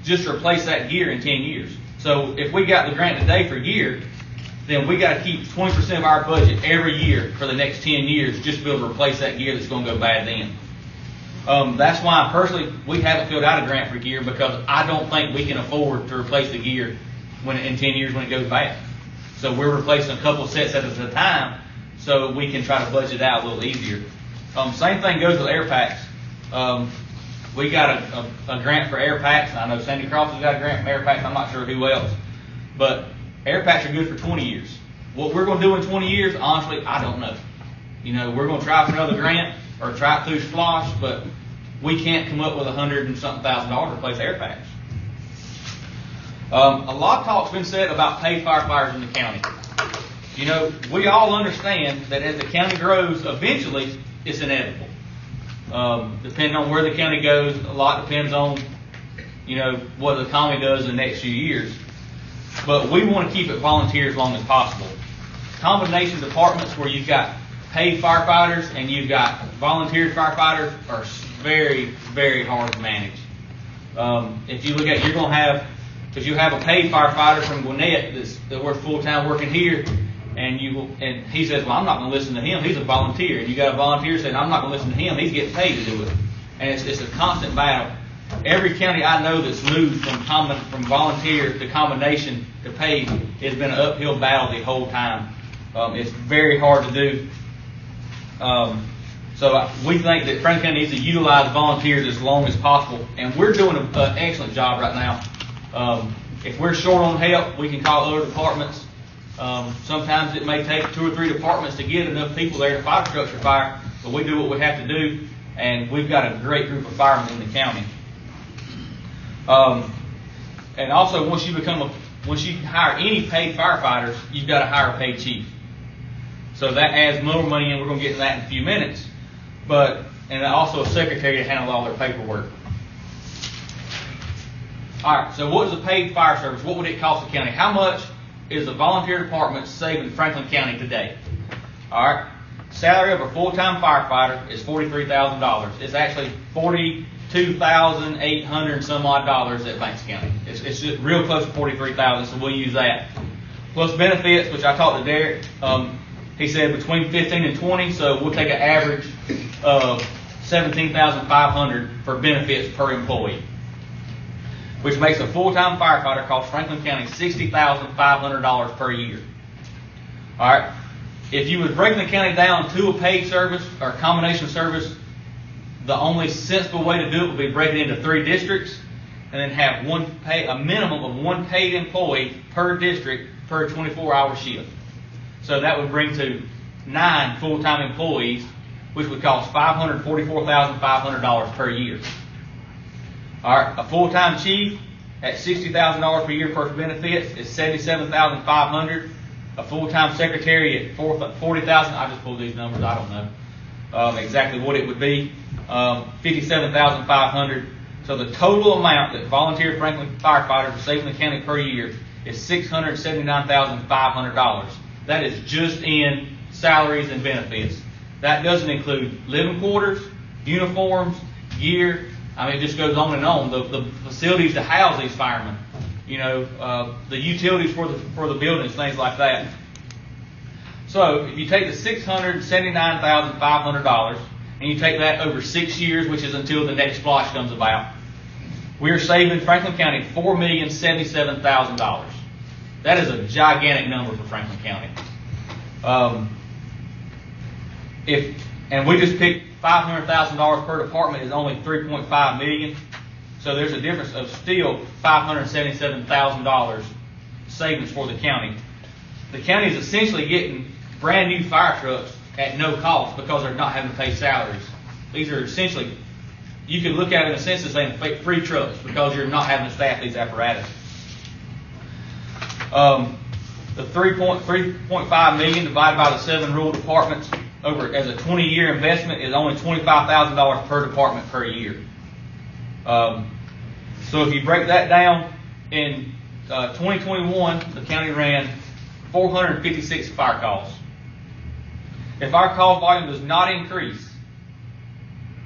just to replace that gear in 10 years. So if we got the grant today for gear, then we got to keep 20% of our budget every year for the next 10 years just to be able to replace that gear that's going to go bad then. That's why personally we haven't filled out a grant for gear, because I don't think we can afford to replace the gear in 10 years when it goes bad. So we're replacing a couple of sets at a time so we can try to budget out a little easier. Same thing goes with air packs. We got a grant for air packs. I know Sandy Cross has got a grant for air packs. I'm not sure who else. But air packs are good for 20 years. What we're going to do in 20 years, honestly, I don't know. We're going to try for another grant or try it through SPLOSH, but we can't come up with $100-something thousand to replace air packs. A lot of talk's been said about paid firefighters in the county. We all understand that as the county grows, eventually it's inevitable. Depending on where the county goes, a lot depends on, what the economy does in the next few years. But we want to keep it volunteer as long as possible. Combination departments where you've got paid firefighters and you've got volunteer firefighters are very, very hard to manage. If you look at, you're going to have, because you have a paid firefighter from Gwinnett that works full-time working here, and he says, well, I'm not going to listen to him. He's a volunteer. And you got a volunteer saying, I'm not going to listen to him. He's getting paid to do it. And it's a constant battle. Every county I know that's moved from volunteer to combination to paid has been an uphill battle the whole time. It's very hard to do. So we think that Franklin County needs to utilize volunteers as long as possible, and we're doing an excellent job right now. If we're short on help, we can call other departments. Sometimes it may take 2 or 3 departments to get enough people there to fight a structure fire, but we do what we have to do, and we've got a great group of firemen in the county. And also, once you hire any paid firefighters, you've got to hire a paid chief. So that adds more money, and we're going to get to that in a few minutes. And also a secretary to handle all their paperwork. All right, so what is a paid fire service? What would it cost the county? How much is the volunteer department saving Franklin County today? All right, salary of a full-time firefighter is $43,000. It's actually $42,800 and some odd dollars at Banks County. It's just real close to $43,000, so we'll use that. Plus benefits, which I talked to Derek. He said between 15 and 20, so we'll take an average of $17,500 for benefits per employee, which makes a full-time firefighter cost Franklin County $60,500 per year. All right. If you would break the county down to a paid service or a combination service, the only sensible way to do it would be break it into 3 districts and then have a minimum of 1 paid employee per district per 24-hour shift. So that would bring to 9 full-time employees, which would cost $544,500 per year. All right, a full-time chief at $60,000 per year plus benefits is $77,500. A full-time secretary at $40,000. I just pulled these numbers. I don't know exactly what it would be. $57,500. So the total amount that volunteer Franklin firefighters are saving the county per year is $679,500. That is just in salaries and benefits. That doesn't include living quarters, uniforms, gear. I mean, it just goes on and on. The facilities to house these firemen, the utilities for the buildings, things like that. So if you take the $679,500 and you take that over 6 years, which is until the next splosh comes about, we're saving Franklin County $4,077,000. That is a gigantic number for Franklin County. And we just picked $500,000 per department is only $3.5 million. So there's a difference of still $577,000 savings for the county. The county is essentially getting brand new fire trucks at no cost because they're not having to pay salaries. These are essentially, you can look at it in a sense as saying free trucks because you're not having to staff these apparatus. The $3.5 million divided by the 7 rural departments over as a 20-year investment is only $25,000 per department per year. So if you break that down, in 2021, the county ran 456 fire calls. If our call volume does not increase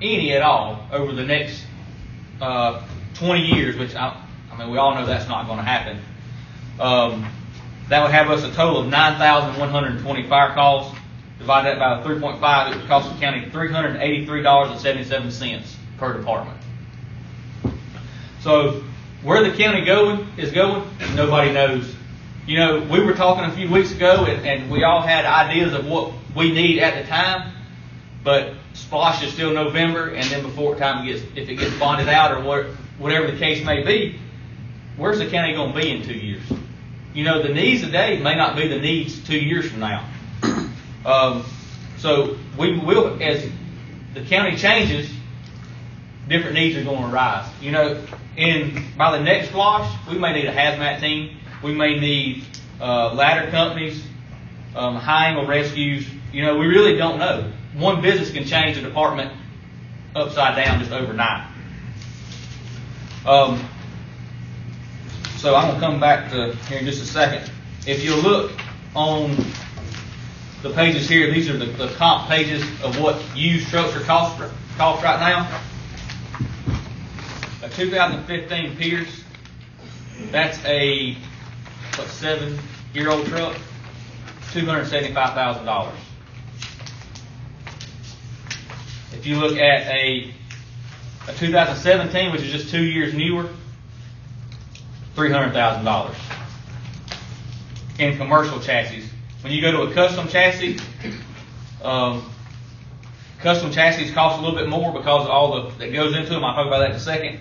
any at all over the next 20 years, which I mean we all know that's not going to happen, that would have us a total of 9,120 fire calls. Divide that by 3.5, it would cost the county $383.77 per department. So where the county is going, nobody knows. We were talking a few weeks ago, and we all had ideas of what we need at the time, but splosh is still November, and then before if it gets bonded out or whatever the case may be, where's the county going to be in 2 years? The needs today may not be the needs 2 years from now. So we will, as the county changes, different needs are going to arise. By the next splosh, we may need a hazmat team. We may need ladder companies, high angle rescues. We really don't know. One business can change the department upside down just overnight. So I'm gonna come back to here in just a second. If you look on the pages here, these are the comp pages of what used trucks are cost right now. A 2015 Pierce, that's a 7-year-old truck, $275,000. If you look at a 2017, which is just 2 years newer, $300,000. In commercial chassis, when you go to a custom chassis, custom chassis cost a little bit more because of all that goes into them. I'll talk about that in a second.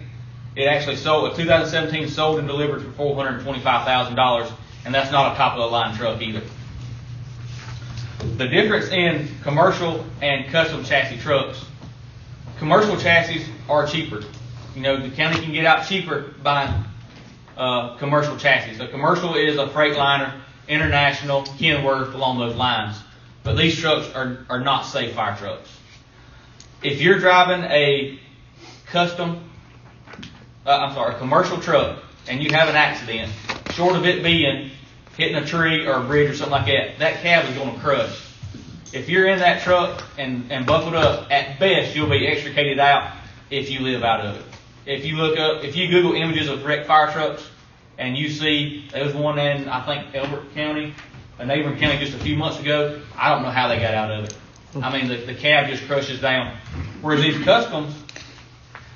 It actually sold, a 2017 sold and delivered for $425,000, and that's not a top of the line truck either. The difference in commercial and custom chassis trucks, commercial chassis are cheaper. You know, the county can get out cheaper buying commercial chassis. A commercial is a Freightliner, International, Kenworth, along those lines. But these trucks are not safe fire trucks. If you're driving a commercial truck, and you have an accident, short of it being hitting a tree or a bridge or something like that, that cab is going to crush. If you're in that truck and buckled up, at best you'll be extricated out if you live out of it. If you Google images of wrecked fire trucks, and you see there was one in, I think, Elbert County, a neighboring county just a few months ago, I don't know how they got out of it. I mean, the cab just crushes down. Whereas these customs,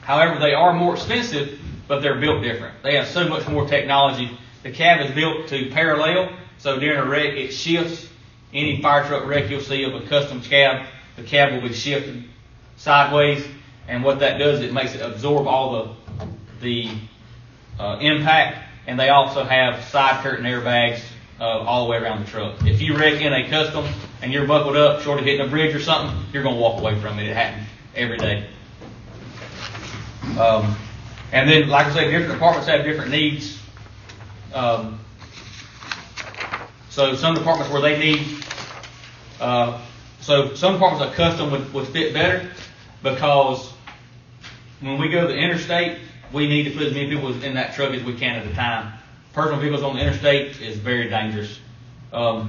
however, they are more expensive, but they're built different. They have so much more technology. The cab is built to parallel, so during a wreck it shifts. Any fire truck wreck you'll see of a custom cab, the cab will be shifted sideways, and what that does, it makes it absorb all the impact, and they also have side curtain airbags all the way around the truck. If you wreck in a custom and you're buckled up short of hitting a bridge or something, you're going to walk away from it. It happens every day. And then, like I said, different departments have different needs. So some departments where they need, so some departments a custom would fit better, because when we go to the interstate, we need to put as many people in that truck as we can at a time. Personal vehicles on the interstate is very dangerous. A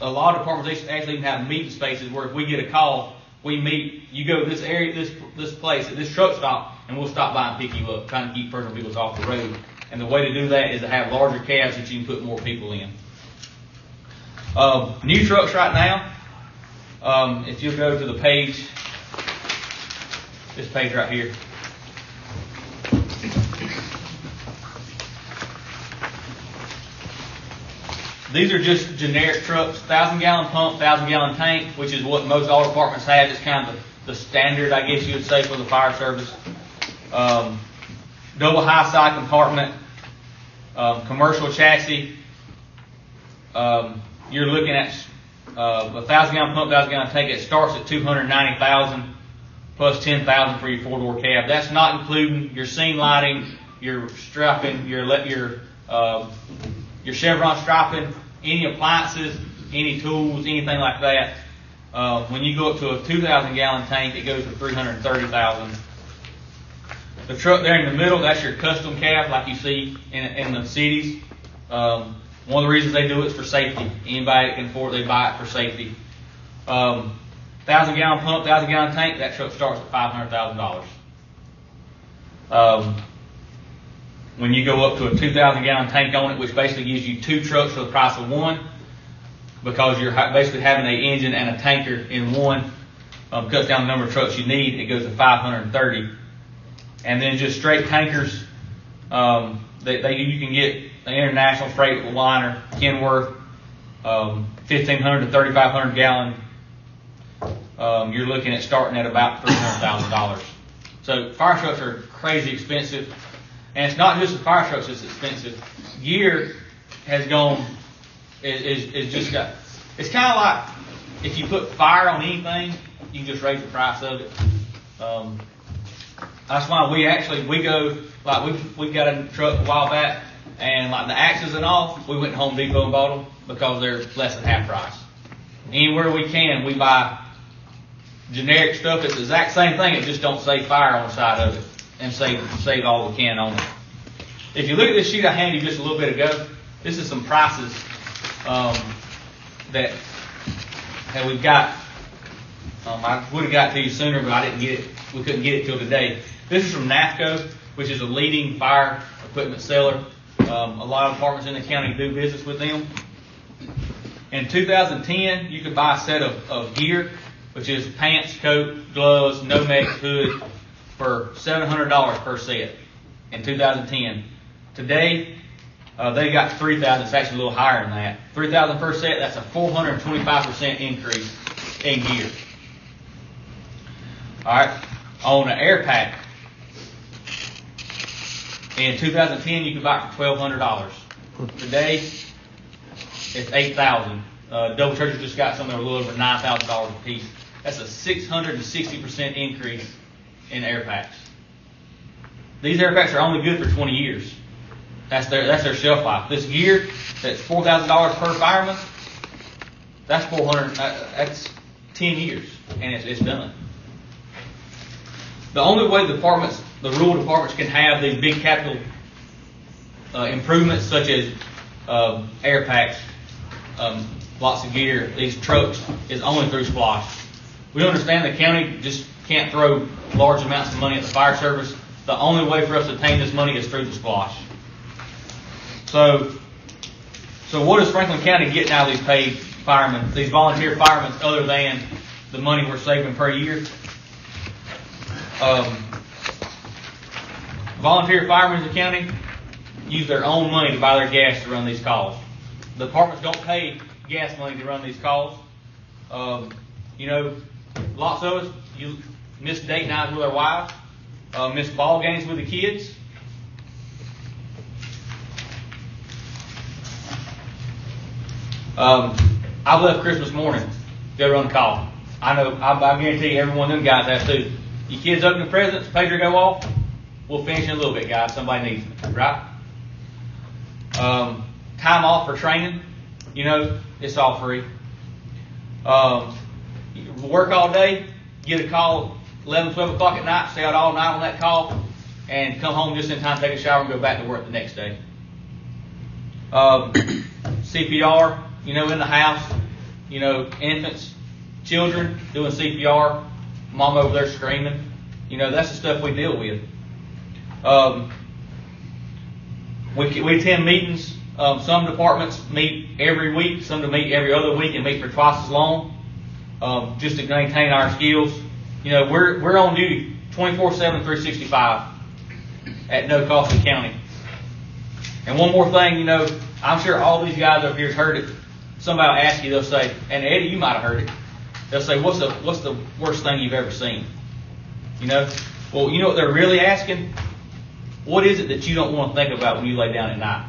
lot of departments, they actually even have meeting spaces where if we get a call, we meet, you go to this area, this place, at this truck stop, and we'll stop by and pick you up, trying to keep personal vehicles off the road. And the way to do that is to have larger cabs that you can put more people in. New trucks right now, if you go to the page, this page right here. These are just generic trucks, 1,000-gallon pump, 1,000-gallon tank, which is what most all departments have. It's kind of the standard, I guess you would say, for the fire service. Double high side compartment, commercial chassis. You're looking at a 1,000-gallon pump, 1,000-gallon tank. It starts at $290,000 plus $10,000 for your four-door cab. That's not including your scene lighting, your strapping, your Chevron striping, any appliances, any tools, anything like that. When you go up to a 2,000-gallon tank, it goes for $330,000. The truck there in the middle, that's your custom cab, like you see in the cities. One of the reasons they do it is for safety. Anybody that can afford it, they buy it for safety. 1,000-gallon pump, 1,000-gallon tank, that truck starts at $500,000. When you go up to a 2,000-gallon tank on it, which basically gives you two trucks for the price of one, because you're basically having an engine and a tanker in one, cuts down the number of trucks you need, it goes to $530,000. And then just straight tankers, you can get an International, Freightliner, Kenworth, 1,500 to 3,500 gallon. You're looking at starting at about $300,000. So fire trucks are crazy expensive. And it's not just the fire trucks that's expensive. Gear has gone, is just got, it's kind of like if you put fire on anything, you can just raise the price of it. That's why we go, like we got a truck a while back, and like the axles and all, we went to Home Depot and bought them because they're less than half price. Anywhere we can, we buy generic stuff. It's the exact same thing. It just don't say fire on the side of it and save all we can on it. If you look at this sheet I handed you just a little bit ago, this is some prices that we've got. I would have got to you sooner, but I didn't get it. We couldn't get it till today. This is from NAFCO, which is a leading fire equipment seller. A lot of departments in the county do business with them. In 2010, you could buy a set of gear, which is pants, coat, gloves, Nomex, hood, for $700 per set in 2010. Today, they got $3,000. It's actually a little higher than that. $3,000 per set. That's a 425% increase in gear. All right. On an air pack, in 2010, you could buy it for $1,200. Today, it's $8,000. Double Churches just got something a little over $9,000 a piece. That's a 660% increase in air packs. These air packs are only good for 20 years. That's their shelf life. This gear that's $4,000 per fireman, that's that's 10 years, and it's done. The only way the rural departments can have these big capital improvements, such as air packs, lots of gear, these trucks, is only through SPLOST. We understand the county just can't throw large amounts of money at the fire service. The only way for us to obtain this money is through the SPLOST. So what is Franklin County getting out of these paid firemen, these volunteer firemen, other than the money we're saving per year? Volunteer firemen in the county use their own money to buy their gas to run these calls. The departments don't pay gas money to run these calls. Lots of us, you miss date nights with our wives, miss ball games with the kids. I've left Christmas morning to go run a call. I guarantee you every one of them guys have too. Your kids open the presents, pager go off, we'll finish in a little bit, guys. Somebody needs it, right? Time off for training, it's all free. Work all day, get a call 11, 12 o'clock at night, stay out all night on that call, and come home just in time to take a shower and go back to work the next day. CPR, in the house, infants, children doing CPR, mom over there screaming. That's the stuff we deal with. We attend meetings. Some departments meet every week, some to meet every other week and meet for twice as long, just to maintain our skills. We're on duty 24/7, 365 at no cost to the county. And one more thing, I'm sure all these guys up here have heard it. Somebody will ask you, they'll say, and Eddie, you might have heard it. They'll say, what's the worst thing you've ever seen? Well, you know what they're really asking? What is it that you don't want to think about when you lay down at night?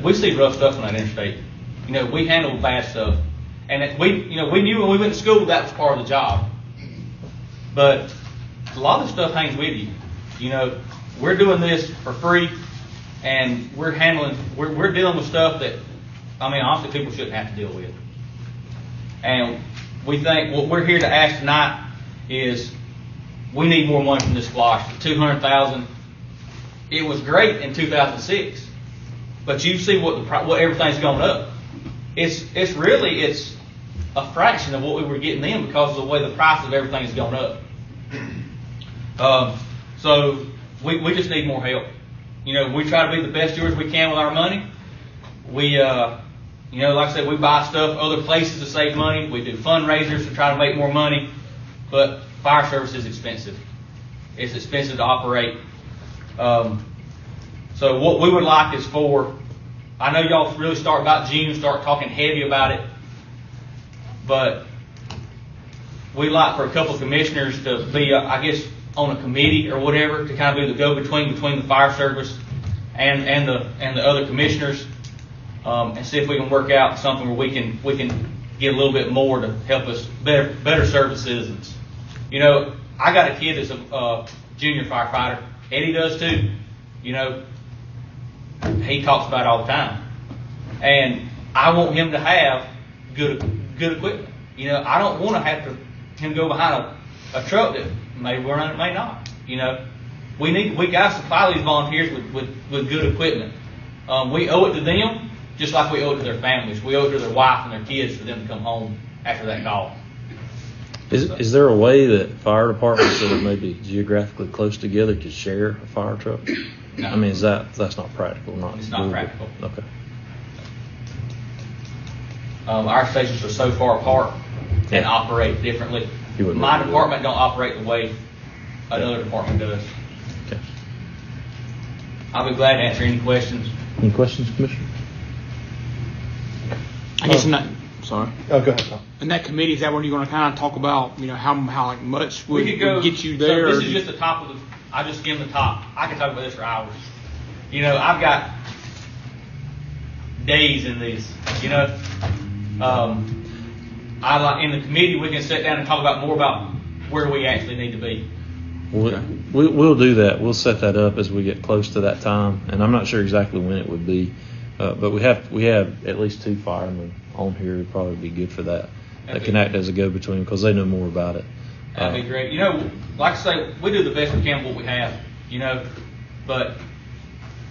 We see rough stuff on that interstate. We handle bad stuff. And we knew when we went to school that was part of the job. But a lot of the stuff hangs with you. We're doing this for free, and we're dealing with stuff that, honestly, people shouldn't have to deal with. And we think what we're here to ask tonight is we need more money from this SPLOST. $200,000. It was great in 2006, but you see what everything's going up. It's a fraction of what we were getting then because of the way the price of everything's gone up. So we just need more help. We try to be the best stewards we can with our money. We, like I said, we buy stuff other places to save money. We do fundraisers to try to make more money. But fire service is expensive. It's expensive to operate. So what we would like is I know y'all really start about June, start talking heavy about it. But we like for a couple of commissioners to be, on a committee or whatever to kind of be the go-between between the fire service and the other commissioners, and see if we can work out something where we can get a little bit more to help us better serve the citizens. I got a kid that's a junior firefighter. Eddie does too. He talks about it all the time, and I want him to have good good equipment. You know, I don't want to have him go behind a truck that may run, it may not. You know, we got to supply these volunteers with good equipment. We owe it to them, just like we owe it to their families. We owe it to their wife and their kids for them to come home after that call. Is there a way that fire departments that are maybe geographically close together could share a fire truck? No. I mean, that's not practical, not It's not doable. practical. Okay. Our stations are so far apart and Yeah. operate differently. You wouldn't My be able to do department don't operate the way another department does. Okay. I'll be glad to answer any questions. Any questions, Commissioner? I guess in that, sorry. Oh, go ahead, Tom. In that committee, is that when you're going to kind of talk about, you know, how like much would, We could go would get you there? So or this is just the top of the. I just skimmed the top. I can talk about this for hours. You know, I've got days in this. You know, I like in the committee we can sit down and talk about more about where we actually need to be. We'll do that. We'll set that up as we get close to that time, and I'm not sure exactly when it would be, but we have at least 2 firemen on here. It'd probably be good for that. That can act as a go-between because they know more about it. That'd be great. You know, like I say, we do the best we can with what we have. You know, but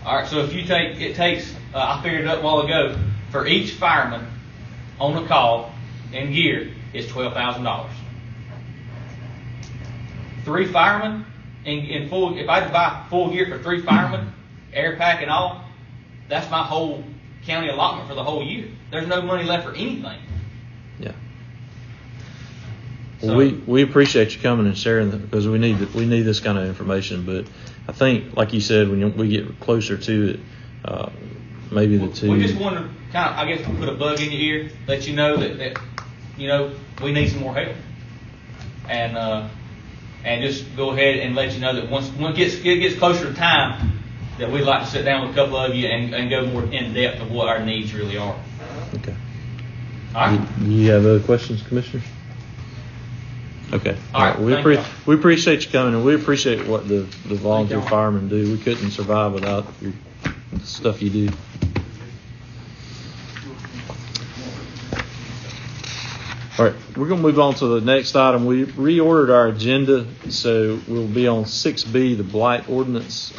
all right. So if you takes I figured it up a while ago. For each fireman on the call and gear is $12,000. 3 firemen in full. If I buy full gear for 3 firemen, air pack and all, that's my whole county allotment for the whole year. There's no money left for anything. Yeah. Well, we appreciate you coming and sharing that because we need this kind of information. But I think, like you said, when we get closer to it, maybe the two. We just want to kind of, I guess, put a bug in your ear, let you know that you know we need some more help, and just go ahead and let you know that once it gets closer to time, that we'd like to sit down with a couple of you and go more in depth of what our needs really are. Okay. All right. Do you have other questions, Commissioners? Okay. All right. We Thank y'all. we appreciate you coming, and we appreciate what the volunteer y'all. firemen do. We couldn't survive without the stuff you do. All right, we're going to move on to the next item. We reordered our agenda, so we'll be on 6B, the blight ordinance.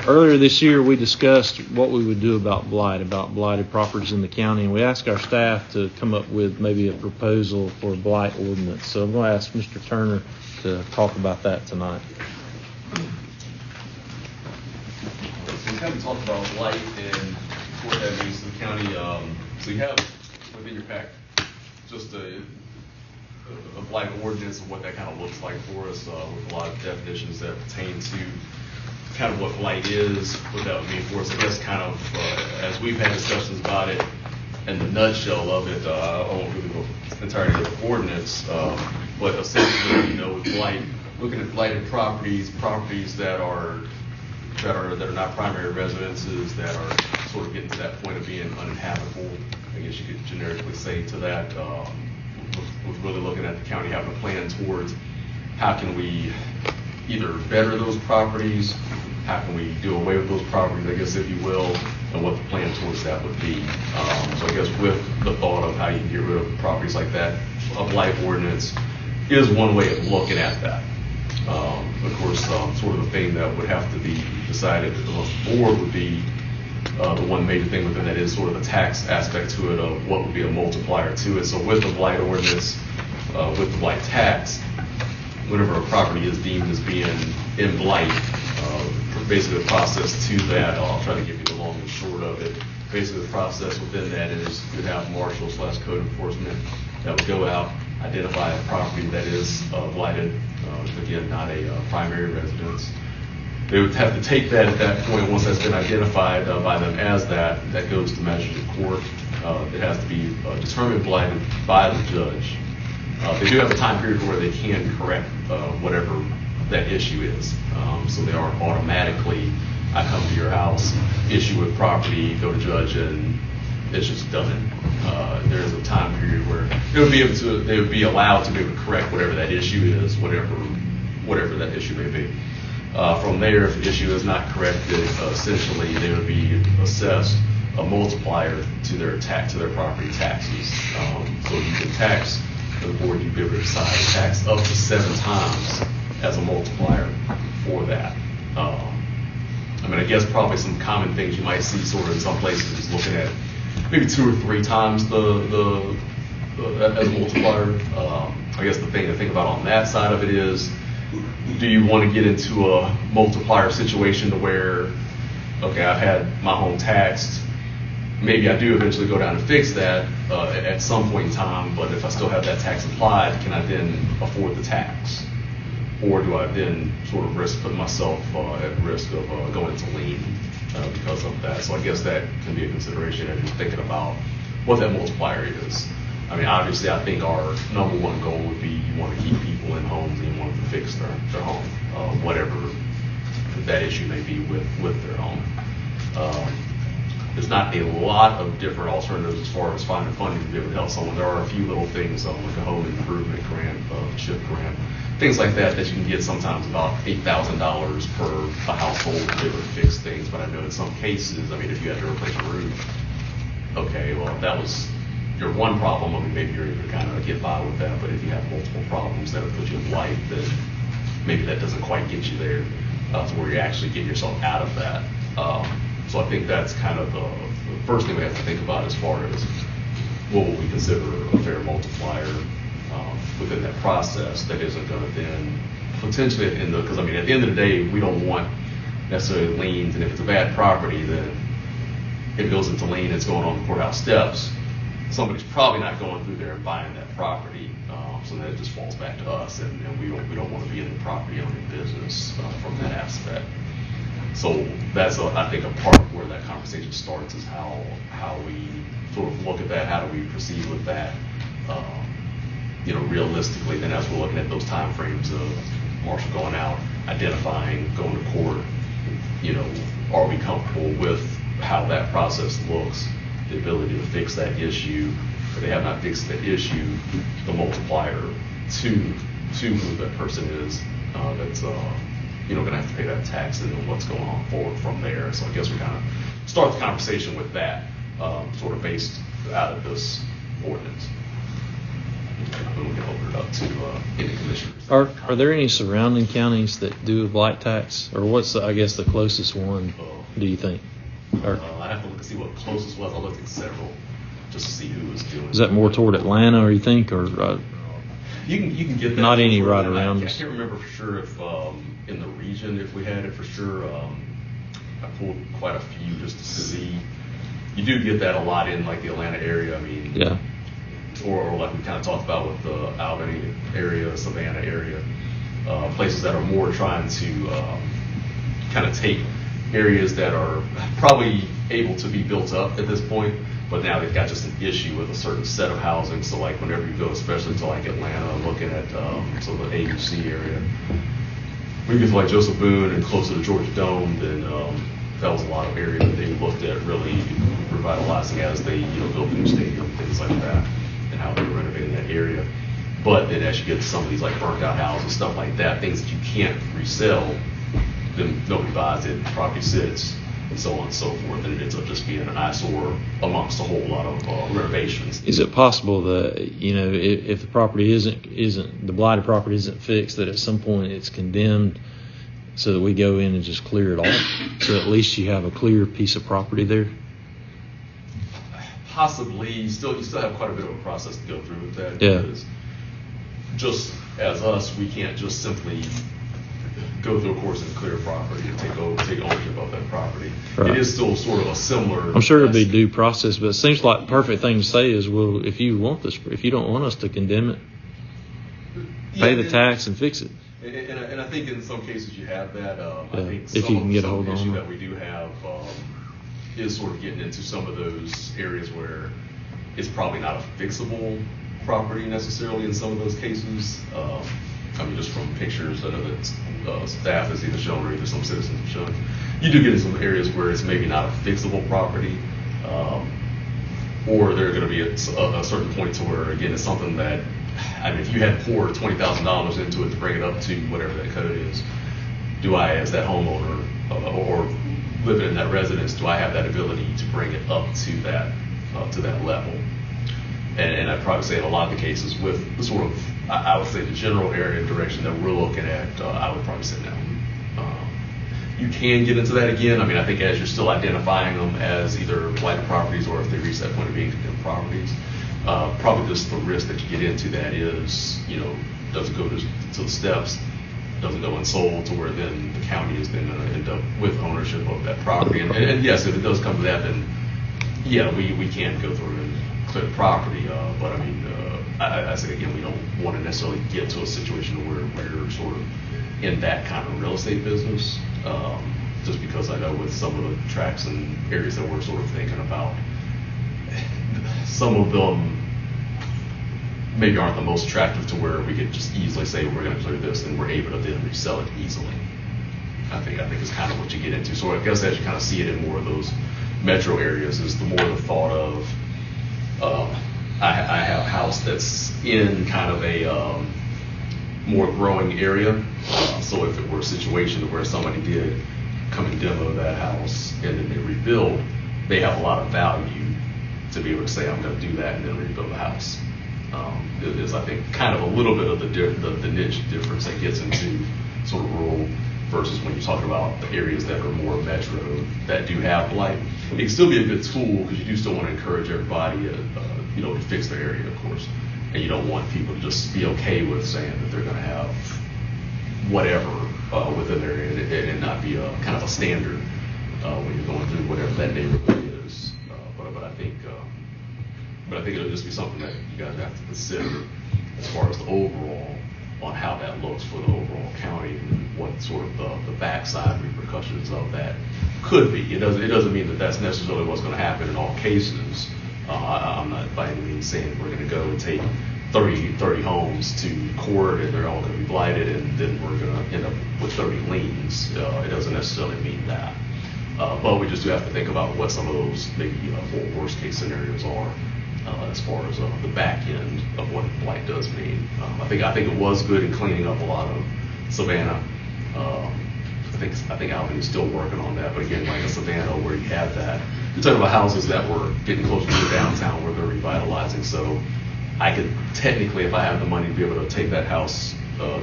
Earlier this year, we discussed what we would do about blighted properties in the county, and we asked our staff to come up with maybe a proposal for a blight ordinance. So I'm going to ask Mr. Turner to talk about that tonight. So we kind of talked about blight and what that means to the county. So you have within your pack just a blight ordinance and what that kind of looks like for us with a lot of definitions that pertain to kind of what blight is, what that would mean for us. I guess kind of as we've had discussions about it and the nutshell of it, I won't really go entirely to the ordinance, but essentially, you know, with blight, looking at blighted properties that are not primary residences, that are sort of getting to that point of being uninhabitable, I guess you could generically say to that, was really looking at the county having a plan towards how can we either better those properties, how can we do away with those properties, I guess, if you will, and what the plan towards that would be. So I guess with the thought of how you can get rid of properties like that, a blight ordinance is one way of looking at that. Of course, sort of the thing that would have to be decided amongst the board would be the one major thing within that is sort of the tax aspect to it of what would be a multiplier to it. So with the blight ordinance, with the blight tax, whenever a property is deemed as being in blight, basically the process to that, I'll try to give you the long and short of it. Basically the process within that is you'd have marshal/code enforcement that would go out, identify a property that is blighted, again, not a primary residence. They would have to take that at that point, once that's been identified by them as that goes to magistrate court. It has to be determined blighted by the judge. They do have a time period where they can correct whatever that issue is. So they aren't automatically, I come to your house, issue with property, go to judge, and it's just done. There is a time period where they would be allowed to be able to correct whatever that issue is, whatever that issue may be. From there, if the issue is not corrected, essentially they would be assessed a multiplier to their property taxes. So you can tax, the board, you'd be able to decide to tax up to 7 times as a multiplier for that. I mean, I guess probably some common things you might see sort of in some places is looking at maybe 2 or 3 times as a multiplier. I guess the thing to think about on that side of it is, do you want to get into a multiplier situation to where, okay, I've had my home taxed, maybe I do eventually go down and fix that at some point in time, but if I still have that tax applied, can I then afford the tax? Or do I then sort of put myself at risk of going into lien because of that? So I guess that can be a consideration as you're thinking about what that multiplier is. I mean, obviously, I think our number one goal would be you want to keep people in homes and you want them to fix their home, whatever that issue may be with their home. There's not a lot of different alternatives as far as finding funding to be able to help someone. There are a few little things like a home improvement grant, CHIP grant, things like that you can get sometimes about $8,000 per household to be able to fix things. But I know in some cases, I mean, if you had to replace a roof, okay, well, that was your one problem. I mean, maybe you're able to kind of get by with that. But if you have multiple problems that would put you in life, then maybe that doesn't quite get you there to where you actually get yourself out of that. So I think that's kind of the first thing we have to think about as far as what will we consider a fair multiplier within that process that isn't going to then potentially because I mean, at the end of the day, we don't want necessarily liens, and if it's a bad property, then it goes into lien, it's going on the courthouse steps. Somebody's probably not going through there and buying that property, so then it just falls back to us, and we don't want to be in the property owning business from that aspect. So that's I think a part of where that conversation starts is how we sort of look at that, how do we proceed with that, realistically. Then as we're looking at those time frames of Marshall going out, identifying, going to court, are we comfortable with how that process looks, the ability to fix that issue. If they have not fixed that issue, the multiplier to who that person is that's going to have to pay that tax, and then what's going on forward from there. So I guess we kind of start the conversation with that, sort of based out of this ordinance. And we can open it up to any commissioners. Are there any surrounding counties that do a blight tax, or what's the closest one? Do you think? Or I have to look and see what the closest was. I looked at several just to see who was doing. is that more toward Atlanta, or you think, or you can get that? Not any right around I us? can't remember for sure if in the region if we had it for sure. I pulled quite a few just to see. You do get that a lot in like the Atlanta area. I mean, yeah. Or like we kind of talked about with the Albany area, Savannah area, places that are more trying to kind of take areas that are probably able to be built up at this point, but now they've got just an issue with a certain set of housing. So like whenever you go, especially to like Atlanta, looking at so the AUC area, when you get to like Joseph Boone and closer to Georgia Dome, then that was a lot of area that they looked at really revitalizing as they built the new stadium, things like that, and how they were renovating that area. But then as you get to some of these like burnt out houses, stuff like that, things that you can't resell, then nobody buys it, the property sits, and so on and so forth, and it ends up just being an eyesore amongst a whole lot of renovations. Is it possible that if the property isn't the blighted property isn't fixed, that at some point it's condemned, so that we go in and just clear it off, so at least you have a clear piece of property there? Possibly, you still have quite a bit of a process to go through with that. Yeah. Because just as us, we can't just simply go through a course and clear property and take ownership of that property. Right. It is still sort of a similar. I'm sure it'd be due process, but it seems like the perfect thing to say is, well, if you don't want us to condemn it, pay the tax and fix it. And I think in some cases you have that. I think if you can get a hold issue on that we do have is sort of getting into some of those areas where it's probably not a fixable property necessarily in some of those cases. I mean, just from pictures I know that staff has either shown or either some citizens have shown, you do get in some areas where it's maybe not a fixable property, or they're going to be at a certain point to where, again, it's something that, I mean, if you had poured $20,000 into it to bring it up to whatever that code is, do I, as that homeowner, or living in that residence, do I have that ability to bring it up to that level? And I'd probably say in a lot of the cases with the sort of, I would say the general area and direction that we're looking at, I would probably say no. You can get into that again. I mean, I think as you're still identifying them as either blighted properties or if they reach that point of being condemned properties, probably just the risk that you get into that is, does it go to the steps, does it go unsold to where then the county is then going to end up with ownership of that property. And yes, if it does come to that, then yeah, we can go through and clear the property. But I mean, I say again, we don't want to necessarily get to a situation where we're sort of in that kind of real estate business. Just because I know with some of the tracks and areas that we're sort of thinking about, some of them maybe aren't the most attractive to where we could just easily say we're going to clear this and we're able to then resell it easily. I think it's kind of what you get into. So I guess as you kind of see it in more of those metro areas is the more the thought of I have a house that's in kind of a more growing area. So if it were a situation where somebody did come and demo that house and then they rebuild, they have a lot of value to be able to say, I'm going to do that and then rebuild the house. It is, I think, kind of a little bit of the niche difference that gets into sort of rural versus when you talk about the areas that are more metro that do have blight. It can still be a good tool because you do still want to encourage everybody to fix their area, of course. And you don't want people to just be okay with saying that they're going to have whatever within their area and not be a kind of a standard when you're going through whatever that neighborhood is. But I think it'll just be something that you guys have to consider as far as the overall on how that looks for the overall county and what sort of the backside repercussions of that could be. It doesn't mean that that's necessarily what's going to happen in all cases. I'm not by any means saying we're going to go and take 30 homes to court and they're all going to be blighted and then we're going to end up with 30 liens. It doesn't necessarily mean that. But we just do have to think about what some of those maybe more worst case scenarios are as far as the back end of what blight does mean. I think it was good in cleaning up a lot of Savannah. I think Albany's still working on that, but again, like in Savannah where you have that, you're talking about houses that were getting closer to the downtown where they're revitalizing. So I could technically, if I have the money to be able to take that house,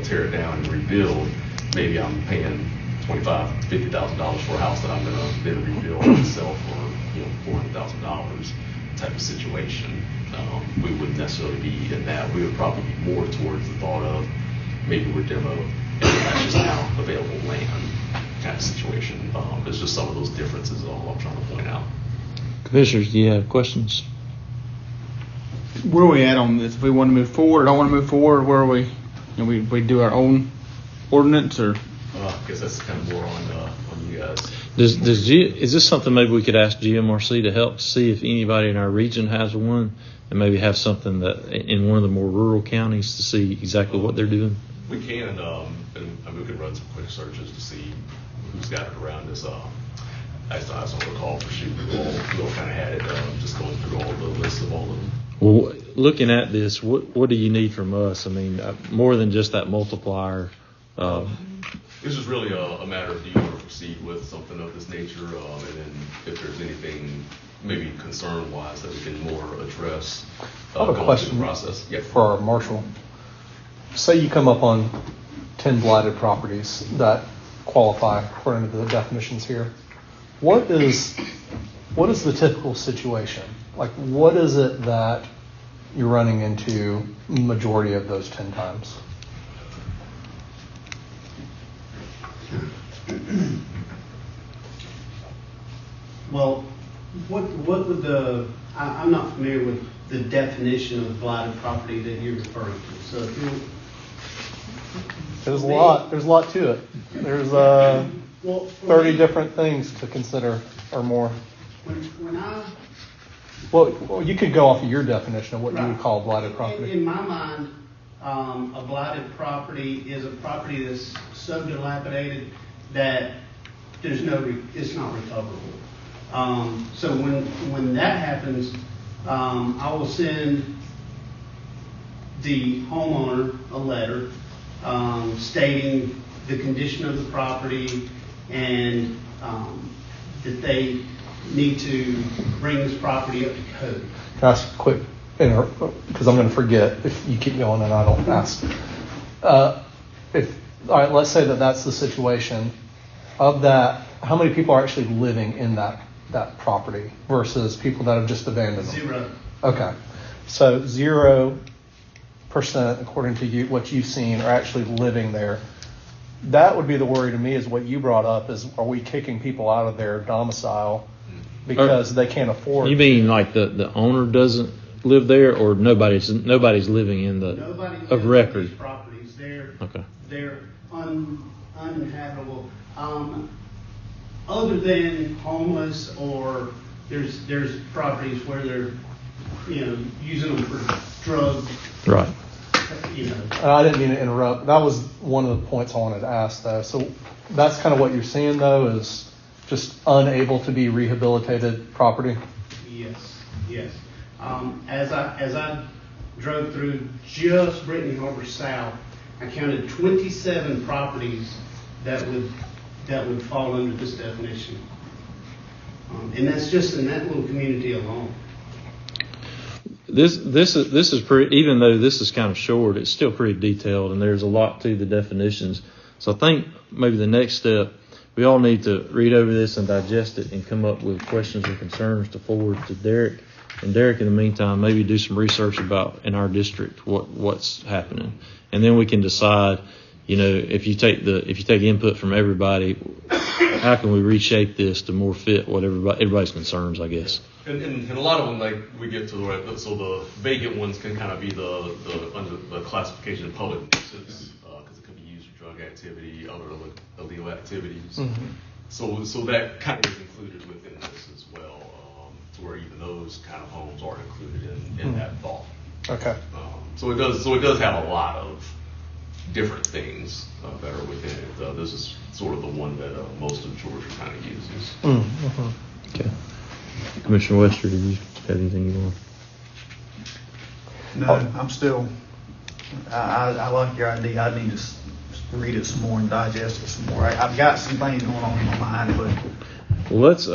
tear it down and rebuild, maybe I'm paying $25,000 to $50,000 for a house that I'm going to then rebuild and sell for $400,000 type of situation. We wouldn't necessarily be in that. We would probably be more towards the thought of maybe we're demo and that's just now available land kind of situation. There's just some of those differences is all I'm trying to point out. Commissioners, do you have questions? Where are we at on this? If we want to move forward or don't want to move forward, where are we? We do our own ordinance or? I guess that's kind of more on you guys. Is this something maybe we could ask GMRC to help to see if anybody in our region has one and maybe have something that in one of the more rural counties to see exactly what they're doing? We can, and we could run some quick searches to see who's got it around us. I still have some of the call for shooting. We all kind of had it just going through all the lists of all of them. Well, looking at this, what do you need from us? I mean, more than just that multiplier. This is really a matter of do you want to proceed with something of this nature, and then if there's anything maybe concern-wise that we can more address. I have a question process. Yeah. For our marshal. Say you come up on 10 blighted properties that qualify according to the definitions here. What is the typical situation? Like, what is it that you're running into majority of those 10 times? Well, what would I'm not familiar with the definition of blighted property that you're referring to. So if you There's a lot to it. There's 30 different things to consider or more. Well, you could go off of your definition of what you would call a blighted property. In my mind, a blighted property is a property that's so dilapidated that it's not recoverable. So when that happens, I will send the homeowner a letter stating the condition of the property and that they need to bring this property up to code. Can I ask a quick, because I'm going to forget if you keep going and I don't ask. All right, let's say that that's the situation. Of that, how many people are actually living in that property versus people that have just abandoned them? 0. Okay. So 0%, according to you, what you've seen, are actually living there. That would be the worry to me, is what you brought up, is are we kicking people out of their domicile because they can't afford? You mean like the owner doesn't live there, or nobody's living in the Nobody lives of in record? these properties. Okay. They're uninhabitable. Other than homeless, or there's properties where they're, using them for drugs, Right. I didn't mean to interrupt. That was one of the points I wanted to ask, though. So that's kind of what you're seeing, though, is just unable to be rehabilitated property? Yes. As I drove through just Brittany Harbor South, I counted 27 properties that would fall under this definition. And that's just in that little community alone. This is pretty, even though this is kind of short, it's still pretty detailed, and there's a lot to the definitions. So I think maybe the next step, we all need to read over this and digest it and come up with questions or concerns to forward to Derek. And Derek, in the meantime, maybe do some research about in our district what's happening, and then we can decide. If you take input from everybody, how can we reshape this to more fit what everybody's concerns, I guess. And a lot of them, like we get to so the vacant ones can kind of be under the classification of public nuisance, because it could be used for drug activity, other illegal activities. Mm-hmm. So that kind of is included within this as well, to where even those kind of homes are included in that thought. Okay. So it does have a lot of different things that are within it. This is sort of the one that most of Georgia kind of uses. Mm-hmm. Okay. Commissioner Wester, did you have anything you want? No, I'm still, I like your idea. I need to read it some more and digest it some more. I've got some things going on in my mind, but. Well, let's,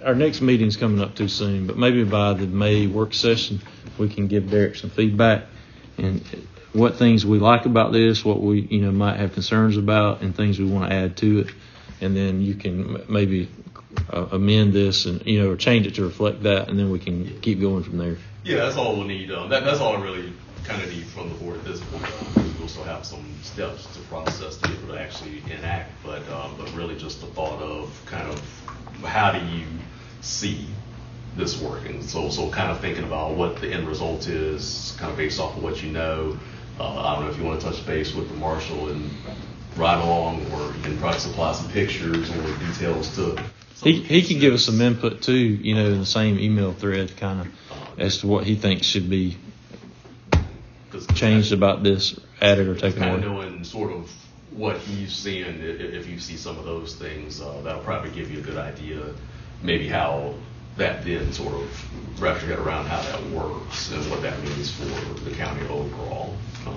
our next meeting's coming up too soon, but maybe by the May work session, we can give Derek some feedback and what things we like about this, what we, might have concerns about, and things we want to add to it. And then you can maybe amend this and, or change it to reflect that, and then we can keep going from there. Yeah, that's all we'll need. That's all I really kind of need from the board at this point. We also have some steps to process to be able to actually enact, but really just the thought of kind of how do you see this working? So kind of thinking about what the end result is, kind of based off of what you know. I don't know if you want to touch base with the marshal and ride along, or you can probably supply some pictures or details to. He can give us some input too, in the same email thread, kind of as to what he thinks should be changed about this, added or taken away. Kind of knowing sort of what he's seeing, if you see some of those things, that'll probably give you a good idea, maybe how that then sort of wraps your head around how that works and what that means for the county overall.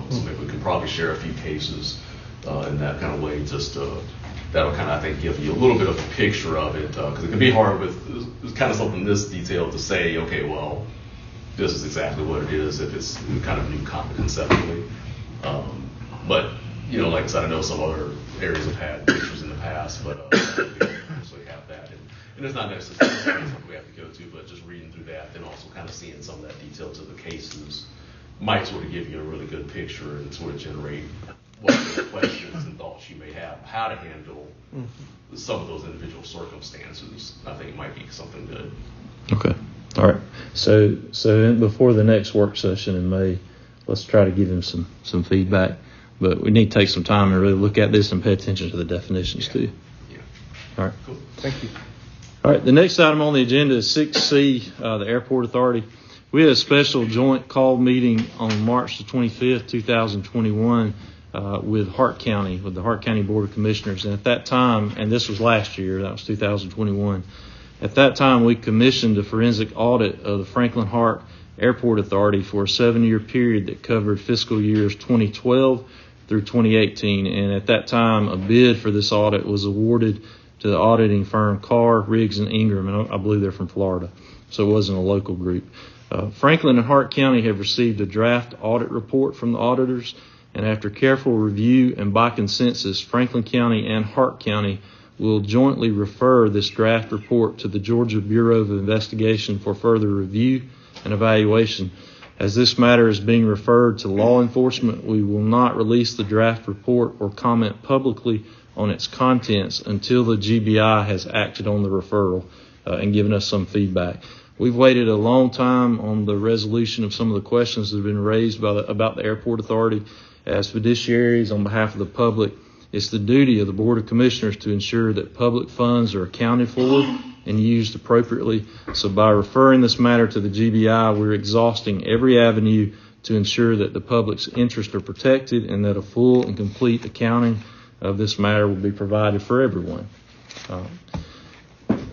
So maybe we can probably share a few cases in that kind of way, just that'll kind of, I think, give you a little bit of a picture of it, because it can be hard with it's kind of something this detailed to say, okay, well, this is exactly what it is if it's kind of new conceptually. But, like I said, I know some other areas have had pictures in the past, but we actually have that. And it's not necessarily something we have to go to, but just reading through that and also kind of seeing some of that detail to the cases might sort of give you a really good picture and sort of generate what sort of questions and thoughts you may have, how to handle some of those individual circumstances. I think it might be something good. Okay. All right. So before the next work session in May, let's try to give him some feedback. But we need to take some time and really look at this and pay attention to the definitions too. Yeah. All right. Cool. Thank you. All right. The next item on the agenda is 6C, the Airport Authority. We had a special joint call meeting on March the 25th, 2021, with Hart County, with the Hart County Board of Commissioners. And at that time, and this was last year, that was 2021, at that time we commissioned a forensic audit of the Franklin Hart Airport Authority for a 7-year period that covered fiscal years 2012 through 2018. And at that time, a bid for this audit was awarded to the auditing firm Carr, Riggs, and Ingram, and I believe they're from Florida, so it wasn't a local group. Franklin and Hart County have received a draft audit report from the auditors, and after careful review and by consensus, Franklin County and Hart County will jointly refer this draft report to the Georgia Bureau of Investigation for further review and evaluation. As this matter is being referred to law enforcement, we will not release the draft report or comment publicly on its contents until the GBI has acted on the referral and given us some feedback. We've waited a long time on the resolution of some of the questions that have been raised about the airport authority. As fiduciaries on behalf of the public, it's the duty of the Board of Commissioners to ensure that public funds are accounted for and used appropriately. So by referring this matter to the GBI, we're exhausting every avenue to ensure that the public's interests are protected and that a full and complete accounting of this matter will be provided for everyone.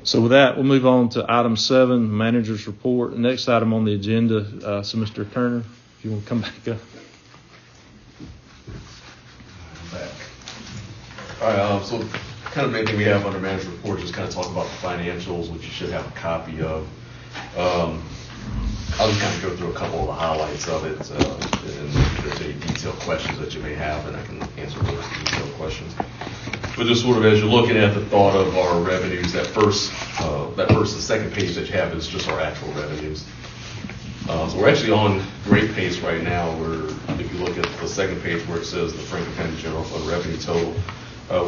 So with that, we'll move on to item 7, manager's report. The next item on the agenda, so Mr. Turner, if you want to come back up. All right, so kind of main thing we have under manager's report is just kind of talk about the financials, which you should have a copy of. I'll just kind of go through a couple of the highlights of it, and if there's any detailed questions that you may have, and I can answer those detailed questions. But just sort of as you're looking at the thought of our revenues, that first and second page that you have is just our actual revenues. So we're actually on great pace right now. If you look at the second page where it says the Franklin County General Fund revenue total,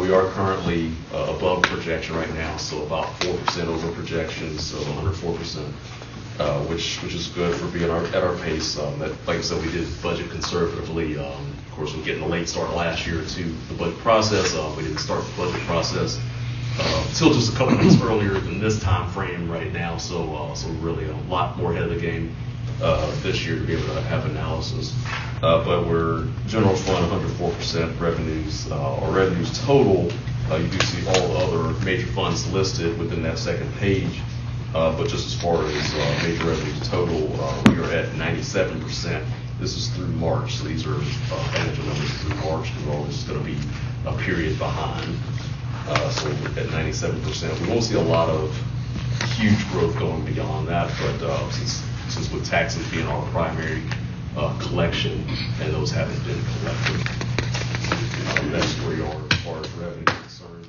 we are currently above projection right now, so about 4% over projections, so 104%, which is good for being at our pace. Like I said, we did budget conservatively. Of course, we're getting a late start last year to the budget process. We didn't start the budget process until just a couple weeks earlier than this time frame right now, so really a lot more ahead of the game this year to be able to have analysis. But we're general fund 104% revenues. Our revenues total, you do see all the other major funds listed within that second page. But just as far as major revenues total, we are at 97%. This is through March, so these are financial numbers through March, because we're always going to be a period behind. So we're at 97%. We won't see a lot of huge growth going beyond that, but since with taxes being our primary collection, and those haven't been collected, that's where you are as far as revenue is concerned.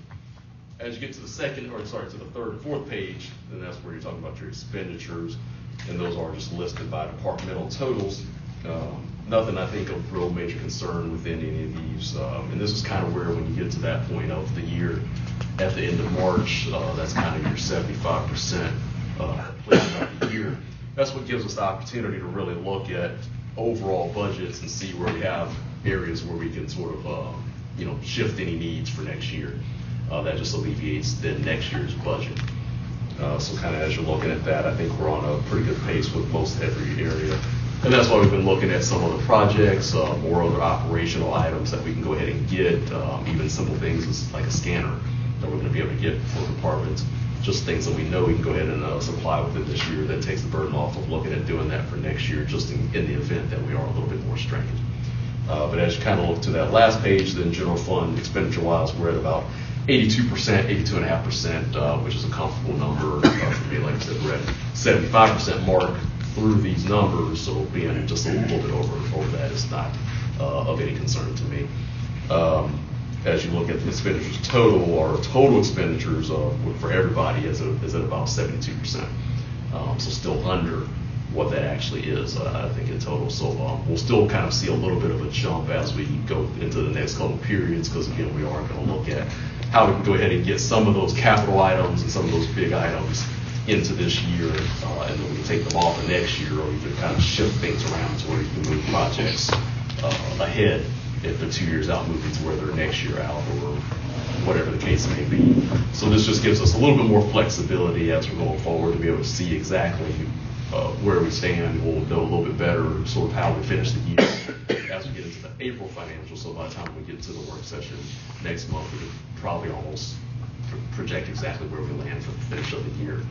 As you get to the third and fourth page, then that's where you're talking about your expenditures, and those are just listed by departmental totals. Nothing I think of real major concern within any of these, and this is kind of where when you get to that point of the year, at the end of March, that's kind of your 75% completion of the year. That's what gives us the opportunity to really look at overall budgets and see where we have areas where we can sort of shift any needs for next year. That just alleviates then next year's budget. So kind of as you're looking at that, I think we're on a pretty good pace with most every area. And that's why we've been looking at some of the projects or other operational items that we can go ahead and get, even simple things as like a scanner that we're going to be able to get for departments. Just things that we know we can go ahead and supply within this year that takes the burden off of looking at doing that for next year, just in the event that we are a little bit more strained. But as you kind of look to that last page, then general fund expenditure-wise, we're at about 82%, 82.5%, which is a comfortable number for me. Like I said, we're at 75% mark through these numbers, so being just a little bit over that is not of any concern to me. As you look at the expenditures total, our total expenditures for everybody is at about 72%. So still under what that actually is, I think, in total. So we'll still kind of see a little bit of a jump as we go into the next couple of periods, because again, we are going to look at how we can go ahead and get some of those capital items and some of those big items into this year, and then we can take them off the next year, or you can kind of shift things around to where you can move projects ahead if they're 2 years out, moving to where they're next year out, or whatever the case may be. So this just gives us a little bit more flexibility as we're going forward to be able to see exactly where we stand. We'll know a little bit better sort of how we finish the year as we get into the April financials. So by the time we get to the work session next month, we can probably almost project exactly where we land for the finish of the year.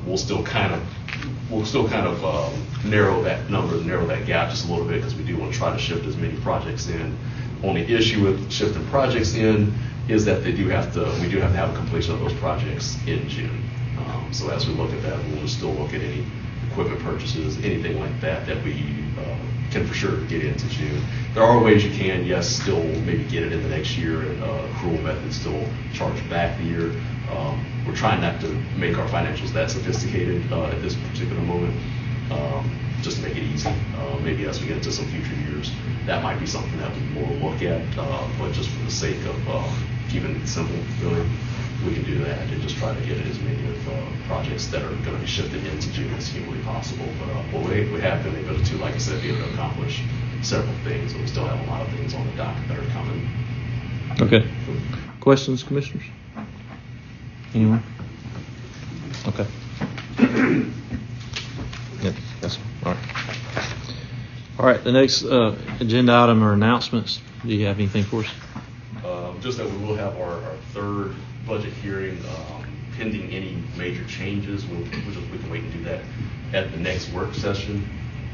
We'll still kind of narrow that number, narrow that gap just a little bit, because we do want to try to shift as many projects in Only issue with shifting projects in is that we do have to have a completion of those projects in June. So as we look at that, we'll still look at any equipment purchases, anything like that we can for sure get into June. There are ways you can, yes, still maybe get it in the next year, and accrual method still charge back the year. We're trying not to make our financials that sophisticated at this particular moment, just to make it easy. Maybe as we get into some future years, that might be something that we more look at, but just for the sake of keeping it simple, really, we can do that and just try to get as many of projects that are going to be shifted into June as humanly possible. But we have been able to, like I said, be able to accomplish several things, and we still have a lot of things on the docket that are coming. Okay. Questions, commissioners? Anyone? Okay. Yeah, that's all right. All right. The next agenda item are announcements. Do you have anything for us? Just that we will have our third budget hearing pending any major changes. We can wait and do that at the next work session,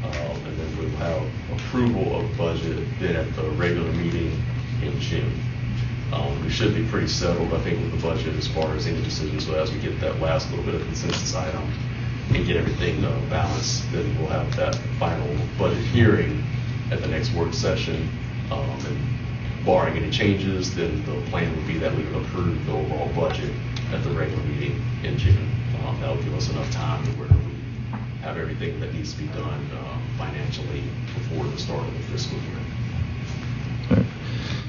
and then we'll have approval of budget then at the regular meeting in June. We should be pretty settled, I think, with the budget as far as any decisions. So as we get that last little bit of consensus item and get everything balanced, then we'll have that final budget hearing at the next work session. And barring any changes, then the plan would be that we would approve the overall budget at the regular meeting in June. That would give us enough time to where we have everything that needs to be done financially before the start of the fiscal year.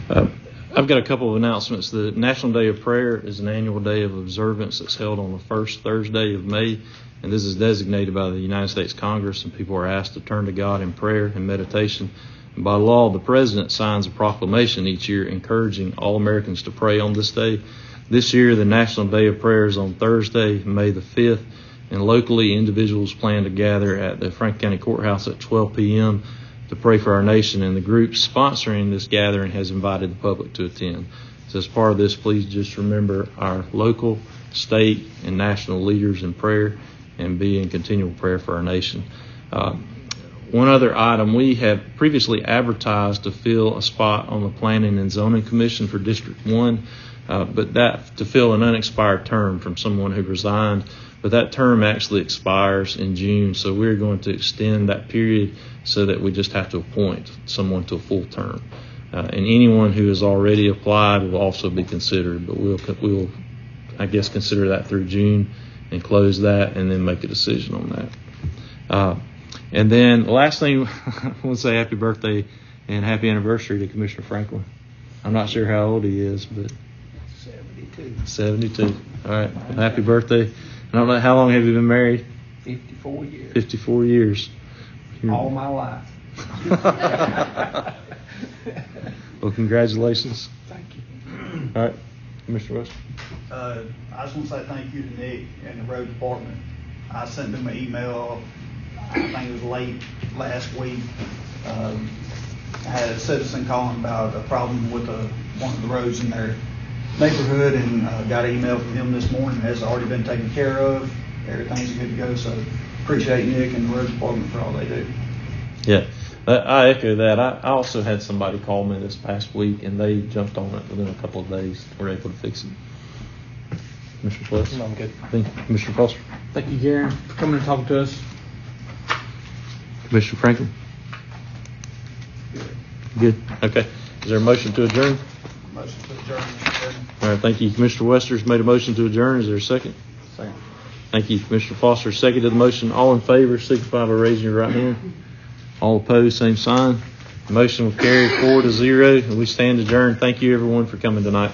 All right. I've got a couple of announcements. The National Day of Prayer is an annual day of observance that's held on the first Thursday of May, and this is designated by the United States Congress, and people are asked to turn to God in prayer and meditation. And by law, the President signs a proclamation each year encouraging all Americans to pray on this day. This year, the National Day of Prayer is on Thursday, May the 5th, and locally, individuals plan to gather at the Franklin County Courthouse at 12 p.m. to pray for our nation, and the group sponsoring this gathering has invited the public to attend. So as part of this, please just remember our local, state, and national leaders in prayer and be in continual prayer for our nation. One other item, we have previously advertised to fill a spot on the Planning and Zoning Commission for District 1, but that to fill an unexpired term from someone who resigned, but that term actually expires in June, so we're going to extend that period so that we just have to appoint someone to a full term. And anyone who has already applied will also be considered, but we'll I guess, consider that through June and close that and then make a decision on that. And then the last thing, I want to say happy birthday and happy anniversary to Commissioner Franklin. I'm not sure how old he is, but 72. All right. Well, happy birthday. I don't know, how long have you been married? 54 years. 54 years. All my life. Well, congratulations. Thank you. All right. Commissioner West. I just want to say thank you to Nick and the road department. I sent them an email, I think it was late last week. I had a citizen calling about a problem with one of the roads in their neighborhood, and got an email from him this morning. It has already been taken care of. Everything's good to go. So appreciate Nick and the road department for all they do. Yeah, I echo that. I also had somebody call me this past week, and they jumped on it within a couple of days. Were able to fix it. Mr. Plus? No, I'm good. Thank you. Mr. Foster? Thank you, Garen, for coming and talking to us. Commissioner Franklin? Good. Okay. Is there a motion to adjourn? Motion to adjourn, Mr. Chairman. All right. Thank you. Commissioner Wester's made a motion to adjourn. Is there a second? Second. Thank you. Commissioner Foster seconded the motion. All in favor, signify by raising your right hand. All opposed, same sign. The motion will carry 4-0, and we stand adjourned. Thank you, everyone, for coming tonight.